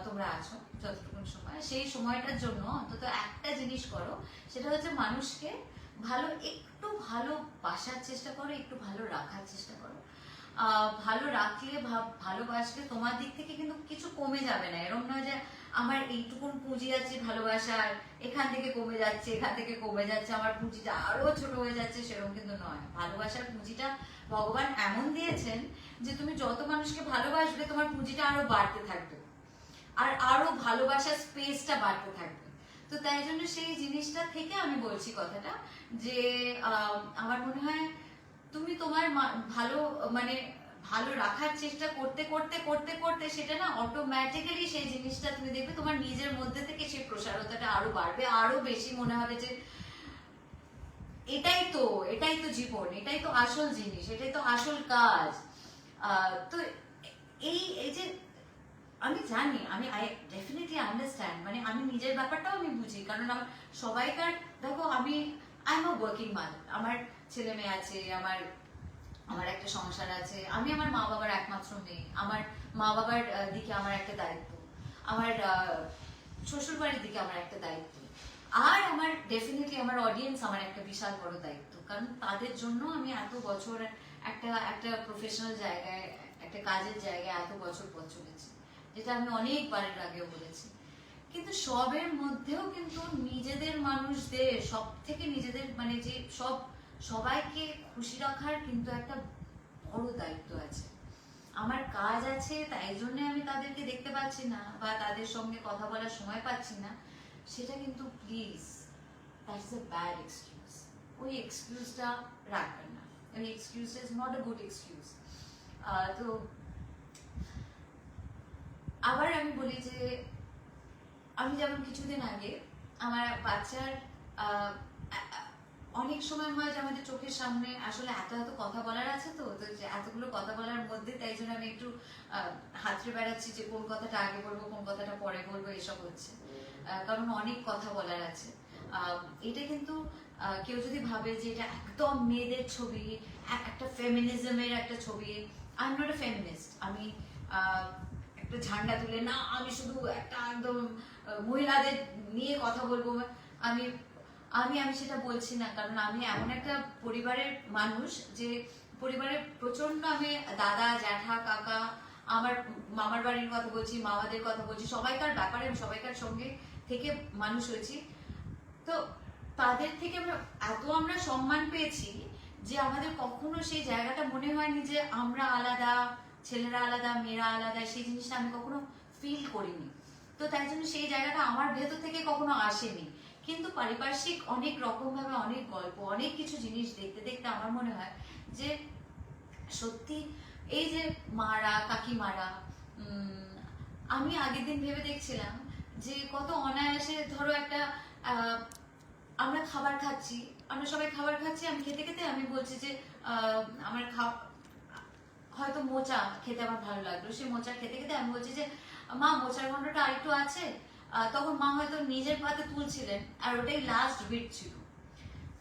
তোমরা আছো, যতটুকুন সময়, সেই সময়টার জন্য অন্তত একটা জিনিস করো, সেটা হচ্ছে মানুষকে একটু ভালো বাসার চেষ্টা করো, একটু ভালো রাখার চেষ্টা করো। ভালো রাখলে, ভালোবাসলে তোমার দিক থেকে কিন্তু কিছু কমে যাবে না। এরকম নয় যে আমার এইটুকুন পুঁজি আছে ভালোবাসার, এখান থেকে কমে যাচ্ছে, এখান থেকে কমে যাচ্ছে, আমার পুঁজিটা আরো ছোট হয়ে যাচ্ছে, সেরকম কিন্তু নয়। ভালোবাসার পুঁজিটা ভগবান এমন দিয়েছেন যে তুমি যত মানুষকে ভালোবাসবে তোমার পুঁজিটা আরো বাড়তে থাকবে, আর আরো ভালোবাসার স্পেসটা বাড়তে থাকবে। তো তাই জন্য সেই জিনিসটা থেকে আমি বলছি কথাটা, যে আমার মনে হয় তুমি তোমার ভালো, ভালো রাখার চেষ্টা করতে করতে করতে করতে সেটা না অটোমেটিক্যালি সেই জিনিসটা তুমি দেখবে তোমার নিজের মধ্যে থেকে সেই প্রসারতাটা আরো বাড়বে, আরো বেশি মনে হবে যে এটাই তো জীবন, এটাই তো আসল জিনিস, এটাই তো আসল কাজ। তো এই যে আমি জানি, আই ডেফিনেটলি আন্ডারস্ট্যান্ড, আমি নিজের ব্যাপারটাও আমি বুঝি, কারণ আমার সবাইকার, দেখো I am a working mother, আমার ছেলে মেয়ে আছে, আমার একটা সংসার আছে, আমি আমার মা বাবার একমাত্র মেয়ে, আমার মা বাবার দিকে আমার একটা দায়িত্ব, আমার শ্বশুর বাড়ির দিকে আমার একটা দায়িত্ব, আর আমার ডেফিনেটলি আমার অডিয়েন্স আমার একটা বিশাল বড় দায়িত্ব, কারণ তাদের জন্য আমি এত বছর একটা প্রফেশনাল জায়গায়, একটা কাজের জায়গায় এত বছর পর চলেছি, যেটা আমি অনেকবারের আগেও বলেছি। কিন্তু সবের মধ্যেও কিন্তু নিজেদের মানুষদের সব থেকে নিজেদের যে সবাইকে খুশি রাখার কিন্তু একটা বড় দায়িত্ব আছে। আমার কাজ আছে, তাই জন্য আমি তাদেরকে দেখতে পাচ্ছি না বা তাদের সঙ্গে কথা বলার সময় পাচ্ছি না, সেটা কিন্তু please, that's a bad excuse. ওই এক্সকিউজটা রাখবেন না, ওই এক্সকিউজটা is not a good excuse. তো আবার আমি বলি যে আমি যেমন কিছুদিন আগে আমার বাচ্চার অনেক সময় হয় যে আমাদের চোখের সামনে আসলে এত কথা বলার আছে, তো এতগুলো কথা বলার মধ্যে তাই জন্য আমি একটু হাতড়ে বেড়াচ্ছি যে কোন কথাটা আগে বলবো, কোন কথাটা পরে বলবো, এসব হচ্ছে, কারণ অনেক কথা বলার আছে। এটা কিন্তু কেউ যদি ভাবে যে এটা একদম মেয়েদের ছবি, একটা ফেমিনিজমের একটা ছবি, I am not a feminist. আমি একটা ঝান্ডা তুলে না, আমি শুধু একটা একদম মহিলাদের নিয়ে কথা বলবো, আমি আমি আমি সেটা বলছি না, কারণ আমি এমন একটা পরিবারের মানুষ যে পরিবারের প্রচন্ড, আমি দাদা, জ্যাঠা, কাকা, আমার মামার বাড়ির কথা বলছি, মামাদের কথা বলছি, সবাইকার ব্যাপারে আমি সবাইকার সঙ্গে থেকে মানুষ হয়েছি। তো তাদের থেকে আমরা সম্মান পেয়েছি যে আমাদের কখনো সেই জায়গাটা মনে হয়নি যে আমরা আলাদা, ছেলেরা আলাদা, মেয়েরা আলাদা, সেই জিনিসটা আমি কখনো ফিল করিনি। তো তাই জন্য সেই জায়গাটা আমার ভেতর থেকে কখনো আসেনি। কিন্তু পারিপার্শ্বিক অনেক রকম ভাবে অনেক গল্প, অনেক কিছু জিনিস দেখতে দেখতে আমার মনে হয় যে সত্যি এই যে মারা, কাকিমারা, আমি আগের দিন ভেবে দেখছিলাম যে কত অনায়াসে, ধরো একটা আমরা খাবার খাচ্ছি, আমরা সবাই খাবার খাচ্ছি, আমি খেতে খেতে আমি বলছি যে আমার হয়তো মোচা খেতে আমার ভালো লাগলো, সেই মোচা খেতে খেতে আমি বলছি যে মা মোচার ঘন্টটা আরেকটু আছে, তখন মা হয়তো নিজের পাতে তুলছিলেন আর ওটাই লাস্ট বিট ছিল।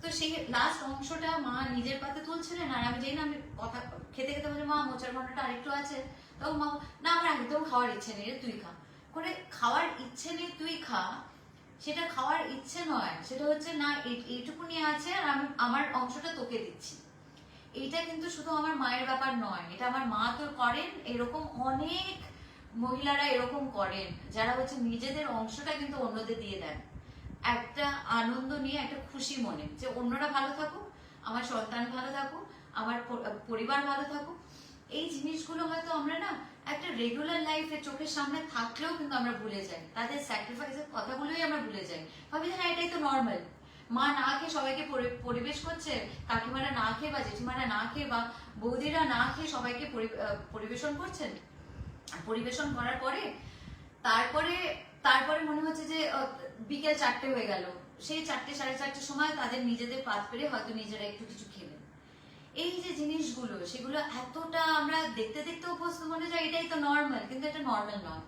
তো সেই লাস্ট অংশটা মা নিজের পাতে তুলছিলেন আর আমি যেই না আমি কথা খেতে খেতে বলছি মা মোচার ঘন্টটা আরেকটু আছে, তখন মা না আমার একদম খাওয়ার ইচ্ছে নেই রে তুই খা। করে খাওয়ার ইচ্ছে নেই তুই খা, সেটা খাওয়ার ইচ্ছে নয়, সেটা হচ্ছে না এইটুকুনি আছে আর আমি আমার অংশটা তোকে দিচ্ছি। এইটা কিন্তু শুধু আমার মায়ের ব্যাপার নয়, এটা আমার মা তো করেন, এরকম অনেক মহিলারা এরকম করেন যারা হচ্ছে নিজেদের অংশটা কিন্তু অন্যদের দিয়ে দেন একটা আনন্দ নিয়ে, একটা খুশি মনে যে অন্যরা ভালো থাকুক, আমার সন্তান ভালো থাকুক, আমার পরিবার ভালো থাকুক। এই জিনিসগুলো হয়তো আমরা না একটা রেগুলার লাইফে চোখের সামনে থাকলেও কিন্তু আমরা ভুলে যাই, তাদের স্যাক্রিফাইসের কথাগুলোই আমরা ভুলে যাই, ভাবি যে হ্যাঁ এটাই তো নর্মাল। মা না খেয়ে সবাইকে পরিবেশ করছে, কাকিমারা না খেয়ে বা জেঠিমারা না খেয়ে বা বৌদিরা না খেয়ে সবাইকে পরিবেশন করছেন, পরিবেশন করার পরে তারপরে তারপরে মনে হচ্ছে যে বিকেল 4টে হয়ে গেল, সেই 4টে 4:30 সময় তাদের নিজেদের পাত পেরে হয়তো নিজেরা একটু কিছু খেলেন। এই যে জিনিসগুলো সেগুলো এতটা আমরা দেখতে দেখতে অভ্যস্ত, মনে যায় এটাই তো নর্মাল, কিন্তু এটা নর্মাল নয়।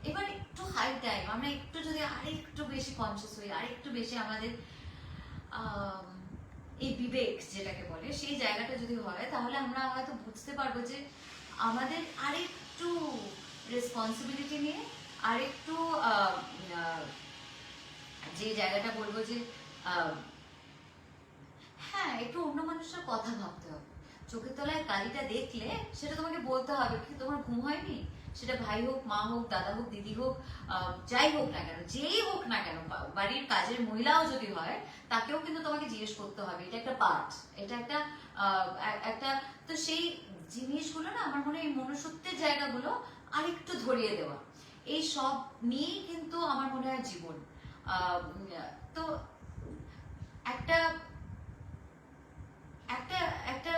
এবার একটু হাই টাইম আমরা একটু যদি আরেকটু বেশি কনসিয়াস হই, আরেকটু বেশি আমাদের এই বিবেক যেটাকে বলে সেই জায়গাটা যদি হয়, তাহলে আমরা হয়তো বুঝতে পারবো যে আমাদের আরেকটু রেসপন্সিবিলিটি নিয়ে আরেকটু যে জায়গাটা বলবো যে হ্যাঁ একটু অন্য মানুষের কথা ভাবতে হবে। চোখের তলায় কালিটা দেখলে সেটা তোমাকে বলতে হবে, কি তোমার ঘুম হয়নি, সেটা ভাই হোক, মা হোক, দাদা হোক, দিদি হোক, যাই হোক না কেন, যেই হোক না কেন, বাড়ির কাজের মহিলাও যদি হয় তাকেও কিন্তু তোমাকে জিজ্ঞেস করতে হবে, এটা একটা পার্ট, এটা একটা একটা তো সেই জিনিসগুলো না আমার মনে হয় এই মনুষ্যত্বের জায়গাগুলো আরেকটু ধরিয়ে দেওয়া, এই সব নিয়েই কিন্তু আমার মনে হয় জীবন। তো একটা একটা একটা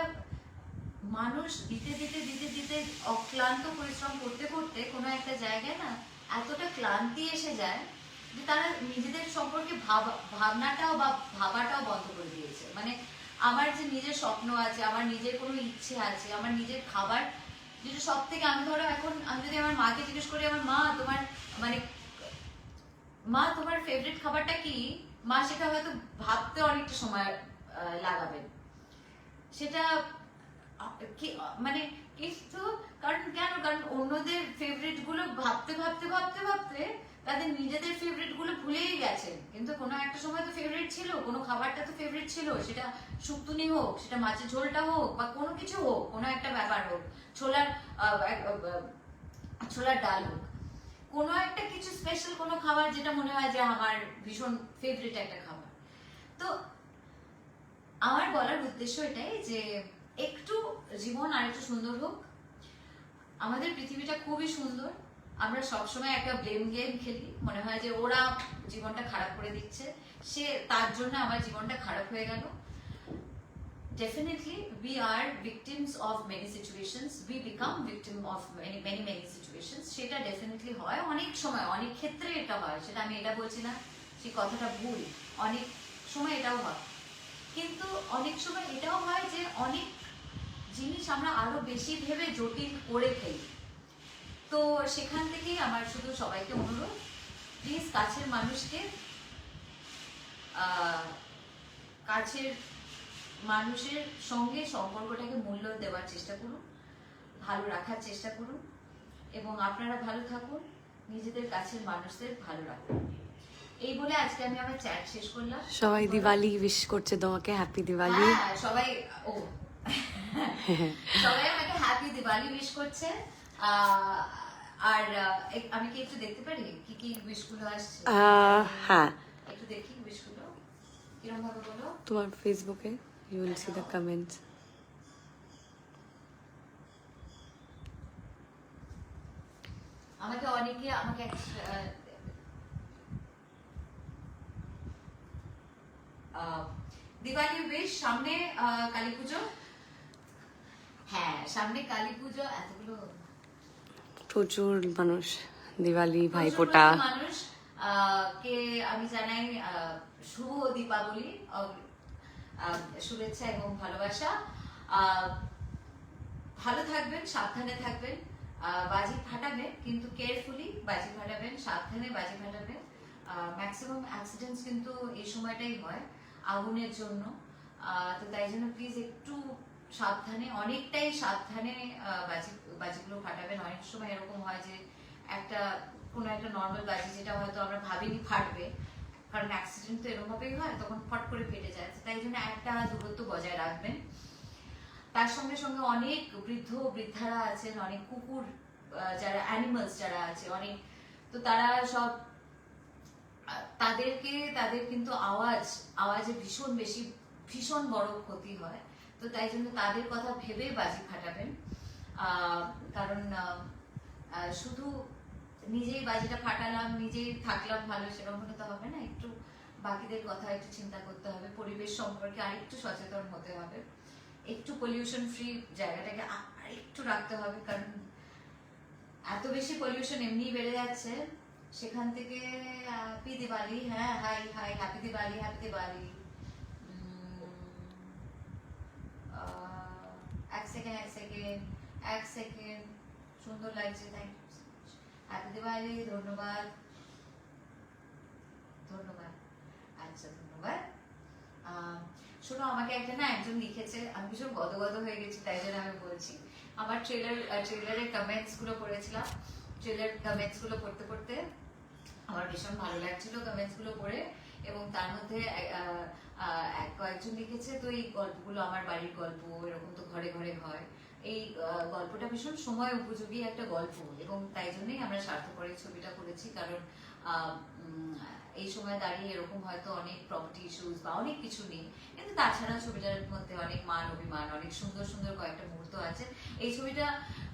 মানুষ দিতে দিতে দিতে দিতে অক্লান্ত পরিশ্রম করতে করতে কোনো একটা জায়গায় না এতটা ক্লান্তি এসে যায় যে তারা নিজেদের সম্পর্কে ভাবনাটাও বা ভাবাটাও বন্ধ করে দিয়েছে। মানে আমার যে নিজের স্বপ্ন আছে, আমার নিজের কোনো ইচ্ছে আছে, আমার নিজের খাবার যেটা সব থেকে, আমি ধরো এখন আমি যদি আমার মাকে জিজ্ঞেস করি আমার মা তোমার মানে মা তোমার ফেভারিট খাবারটা কি, মা সেটা হয়তো ভাবতে অনেকটা সময় লাগাবেন, সেটা মানে কিন্তু কারণ কেন, কারণ অন্যদের ফেভারিট গুলো ভাবতে ভাবতে ভাবতে ভাবতে তাদের নিজেদের ফেভারিট গুলো ভুলেই গেছেন। কিন্তু কোনো একটা সময় তো ফেভারিট ছিল, কোনো খাবারটা তো ফেভারিট ছিল, সেটা শুক্তুনি হোক, সেটা মাছের ঝোলটা হোক, বা কোনো কিছু হোক, কোনো একটা ব্যাপার হোক, ছোলার ডাল হোক, কোনো একটা কিছু স্পেশাল কোনো খাবার যেটা মনে হয় যে আমার ভীষণ ফেভারিট একটা খাবার। তো আমার বলার উদ্দেশ্য এটাই যে একটু জীবন আর একটু সুন্দর হোক। আমাদের পৃথিবীটা খুবই সুন্দর, আমরা সবসময় একটা ব্লেম গেম খেলি, মনে হয় যে ওরা জীবনটা খারাপ করে দিচ্ছে, সে তার জন্য আমার জীবনটা খারাপ হয়ে গেল। Definitely we are victims of many situations, we become victim of many situations, সেটা ডেফিনেটলি হয়, অনেক সময় অনেক ক্ষেত্রে এটা হয়, সেটা আমি এটা বলছি না সেই কথাটা ভুল, অনেক সময় এটাও হয়, কিন্তু অনেক সময় এটাও হয় যে অনেক জিনিস আমরা আরো বেশি ভেবে জটিল করে ফেলি। তো সেখান থেকেই আমার শুধু সবাইকে অনুরোধ, প্লিজ কাছের মানুষকে কাছের মানুষের সঙ্গে সম্পর্কটাকে মূল্য দেওয়ার চেষ্টা করুন, ভালো রাখার চেষ্টা করুন, এবং আপনারা ভালো থাকুন, নিজেদের কাছের মানুষদের ভালো রাখুন। এই বলে আজকে আমি আমার চ্যাট শেষ করলাম। সবাই দিওয়ালি উইশ করছে তোমাকে, হ্যাপি দিওয়ালি। হ্যাঁ সবাই সবাই আমাকে হ্যাপি দিওয়ালি উইশ করছে। আর আমি কি একটু দেখতে পারি কি কি উইশ গুলো আসছে? হ্যাঁ একটু দেখি উইশ গুলো কিরকম ভাবে বলো। তোমার ফেসবুকে you will see the comments. আমাকে অনেকে আমাকে দিওয়ালি উইশ, সামনে কালী পুজো, হ্যাঁ সামনে কালী পুজো, এতগুলো প্রচুর মানুষ দিওয়ালি ভাইফোঁটা মানুষ কে আমি জানাই শুভ দীপাবলি, শুভেচ্ছা এবং ভালোবাসা। ভালো থাকবেন, সাবধানে থাকবেন, বাজি ফাটাবেন কিন্তু কেয়ারফুলি বাজি ফাটাবেন, সাবধানে বাজি ফাটাবেন। ম্যাক্সিমাম অ্যাক্সিডেন্টস কিন্তু এই সময়টাই হয় আগুনের জন্য। তো তাই জন্য প্লিজ একটু সাবধানে, অনেকটাই সাবধানে বাজিগুলো ফাটাবেন। অনেক সময় এরকম হয় যে কোনো একটা নর্মাল বাজি যেটা হয়তো আমরা ভাবিনি ফাটবে, কারণ অ্যাক্সিডেন্ট তো এরকম ভাবেই হয়, তখন ফট করে ফেটে যায়। তাই জন্য একটা দূরত্ব বজায় রাখবেন। তার সঙ্গে সঙ্গে অনেক বৃদ্ধারা আছেন, অনেক কুকুর যারা অ্যানিমালস যারা আছে অনেক, তো তারা সব তাদের কিন্তু আওয়াজে ভীষণ বড় ক্ষতি হয়। তো তাই জন্য তাদের কথা ভেবে বাজি ফাটাবেন। কারণ শুধু নিজেই বাজিটা ফাটালাম, নিজেই থাকলাম ভালো, সেরকম হলে তো হবে না। একটু বাকিদের কথা একটু চিন্তা করতে হবে, পরিবেশ সম্পর্কে আরেকটু সচেতন হতে হবে, একটু পলিউশন ফ্রি জায়গাটাকে আরেকটু রাখতে হবে। কারণ এত বেশি পলিউশন এমনি বেড়ে যাচ্ছে, সেখান থেকে হ্যাপি দিওয়ালি। হ্যাঁ, hi hi, happy Diwali, happy Diwali. এক সেকেন্ড, সুন্দর লাগছে, thank you so much. Happy Diwali, ধন্যবাদ ধন্যবাদ। আচ্ছা, ধন্যবাদ। শোনো, আমাকে একজন লিখেছে, আমি ভীষণ গদগদ হয়ে গেছি, তাই জন্য আমি বলছি। আমার ট্রেলারের কমেন্টস গুলো পড়েছিলাম, ট্রেলার কমেন্টস গুলো পড়তে পড়তে আমার ভীষণ ভালো লাগছিল কমেন্টস গুলো পড়ে। এবং তার মধ্যে কয়েকজন লিখেছে, তো এই গল্পগুলো আমার বাড়ির গল্প, এরকম তো ঘরে ঘরে হয়। এই গল্পটা ভীষণ সময় উপযোগী একটা গল্প, এবং তাই জন্যই আমরা স্বার্থপরের ছবিটা করেছি। কারণ এই সময় দাঁড়িয়ে এরকম হয়তো অনেক প্রপার্টি ইস্যুস বা অনেক কিছু নেই, কিন্তু তাছাড়া ছবিটার মধ্যে অনেক মান অভিমান, অনেক সুন্দর সুন্দর কয়েকটা মুহূর্ত আছে। এই ছবিটা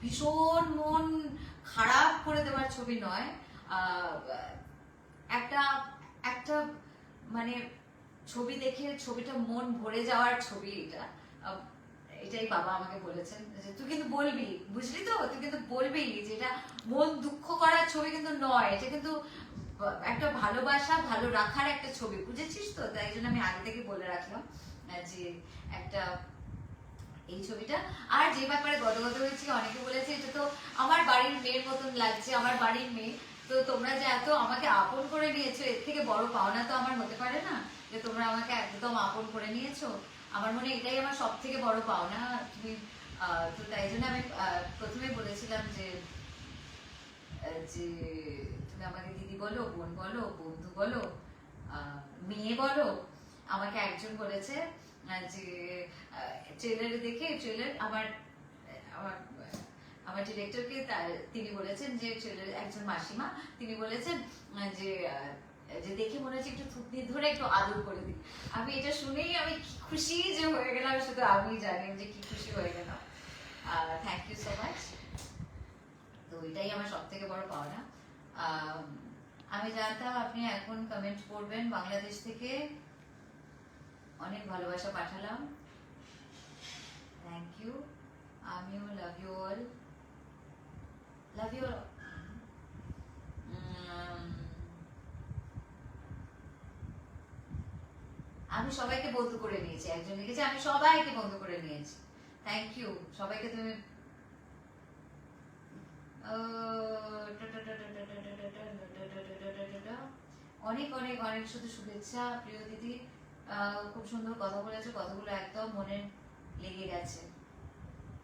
ভীষণ মন খারাপ করে দেওয়ার ছবি নয়, একটা একটা মানে ছবি দেখে ছবিটা মন ভরে যাওয়ার ছবি এটা। এটাই বাবা আমাকে বলেছেন যে তুই কিন্তু বলবি, বুঝলি তো, তুই কিন্তু বলবি যে এটা মন দুঃখ করার ছবি কিন্তু নয়, এটা কিন্তু একটা ভালোবাসা, ভালো রাখার একটা ছবি, বুঝেছিস তো। তাই জন্য আমি আগে থেকে বলে রাখলাম যে একটা এই ছবিটা। আর যে ব্যাপারে গদগদ হয়েছি, অনেকে বলেছে এটা তো আমার বাড়ির মেয়ের মতন লাগছে, আমার বাড়ির মেয়ে। তো তোমরা যে এত আমাকে আপন করে নিয়েছো, এর থেকে বড় পাওনা তো আমার হতে পারে না, যে তোমরা আমাকে একদম আপন করে নিয়েছো। আমার মনে এটাই আমার সব থেকে বড় পাওনা। তুমি তো তাই জন্য আমি প্রথমে বলেছিলাম যে তুমি আমাকে দিদি বলো, বোন বলো, বন্ধু বলো, মেয়ে বলো। আমাকে একজন বলেছে যে ট্রেলারে দেখে, আমার আমার ডিরেক্টরকে তিনি বলেছেন যে ট্রেলার একজন মাসিমা, তিনি বলেছেন যে দেখে মনে হচ্ছে একটু থুতনি ধরে একটু আদর করে দিই। আমি এটা শুনেই আমি কি খুশি যে হয়ে গেলাম, শুধু আমি জানি যে কি খুশি হয়ে গেলাম। Thank you so much. তো এটাই আমার সব থেকে বড় পাওনা। আমি জানতাম আপনি এখন কমেন্ট করবেন। বাংলাদেশ থেকে অনেক ভালোবাসা পাঠালাম, থ্যাংক ইউ। আমিও love you all, love you all. আমি সবাইকে বন্ধু করে নিয়েছি, একজন লিখেছে আমি সবাইকে বন্ধু করে নিয়েছি, থ্যাংক ইউ সবাইকে। তুমি অনেক অনেক অনেক শুধু শুভেচ্ছা প্রিয় দিদি। খুব সুন্দর কথা বলেছো, কথাগুলো একদম মনে লেগে গেছে,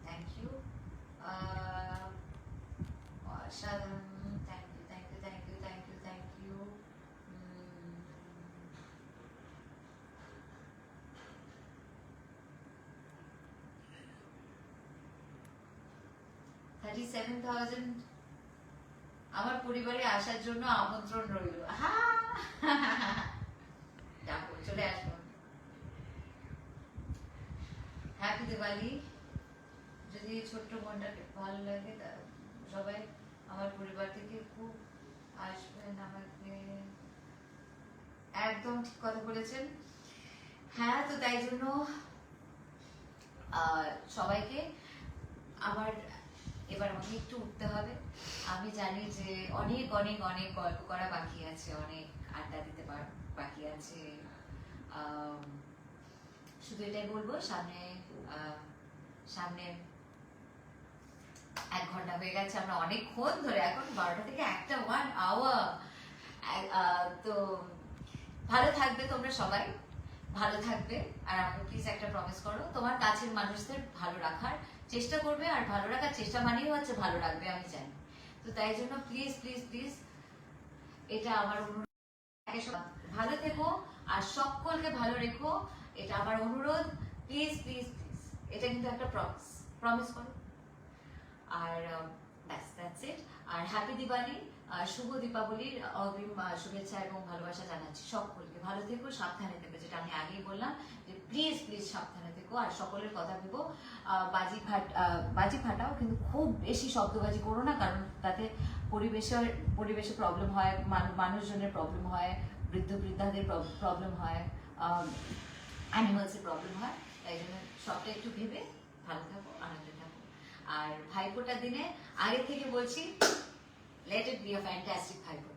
থ্যাংক ইউ। অসাধারণ, thank you thank you thank you thank you thank you. 37,000 আমার পরিবারে আসার জন্য আমন্ত্রণ রইল। যাবো, চলে আসবো। হ্যাপি দিওয়ালি। যদি ছোট্ট বোনটাকে ভালো লাগে, সবাই আমার পরিবার থেকে খুব আসবেন আমাকে। একদম ঠিক কথা বলেছেন। হ্যাঁ, তো তাই জন্য সবাইকে আবার এবার আমাকে একটু উঠতে হবে। আমি জানি যে অনেক অনেক অনেক গল্প করা বাকি আছে, অনেক আড্ডা দিতে বাকি আছে। শুধু এটাই বলবো, সামনে 1 ঘন্টা হয়ে গেছে, আমরা অনেকক্ষণ ধরে, এখন 12টা থেকে 1টা 1 আওয়ার। তো ভালো থাকবে তোমরা সবাই, ভালো থাকবে। আর আমাকে প্লিজ একটা প্রমিস করো, তোমার কাছের মানুষদের ভালো রাখার চেষ্টা করবে, আর ভালো রাখার চেষ্টা মানেই হচ্ছে ভালো রাখবে, আমি জানি। তো তাই জন্য প্লিজ প্লিজ প্লিজ, এটা আমার অনুরোধ, ভালো থেকো আর সকলকে ভালো রেখো, এটা আমার অনুরোধ। প্লিজ প্লিজ প্লিজ, এটা কিন্তু একটা প্রমিস, প্রমিস করো। আর দ্যাটস ইট। আর হ্যাপি দিওয়ালি, শুভ দীপাবলির অগ্রিম শুভেচ্ছা এবং ভালোবাসা জানাচ্ছি সকলকে। ভালো থেকো, সাবধানে থেকো, যেটা আমি আগেই বললাম যে প্লিজ প্লিজ সাবধানে থেকো, আর সকলের কথা ভেবো। বাজি ফাটাও, কিন্তু খুব বেশি শব্দবাজি করো না, কারণ তাতে পরিবেশে প্রবলেম হয়, মানুষজনের প্রবলেম হয়, বৃদ্ধাদের প্রবলেম হয়, অ্যানিমালসের প্রবলেম হয়। তাই জন্য সবটা একটু ভেবে ভালো থাকো, আনন্দে থাকো। আর ভাইফোঁটার দিনে আগে থেকে বলছি, let it be a fantastic Bhaiphonta.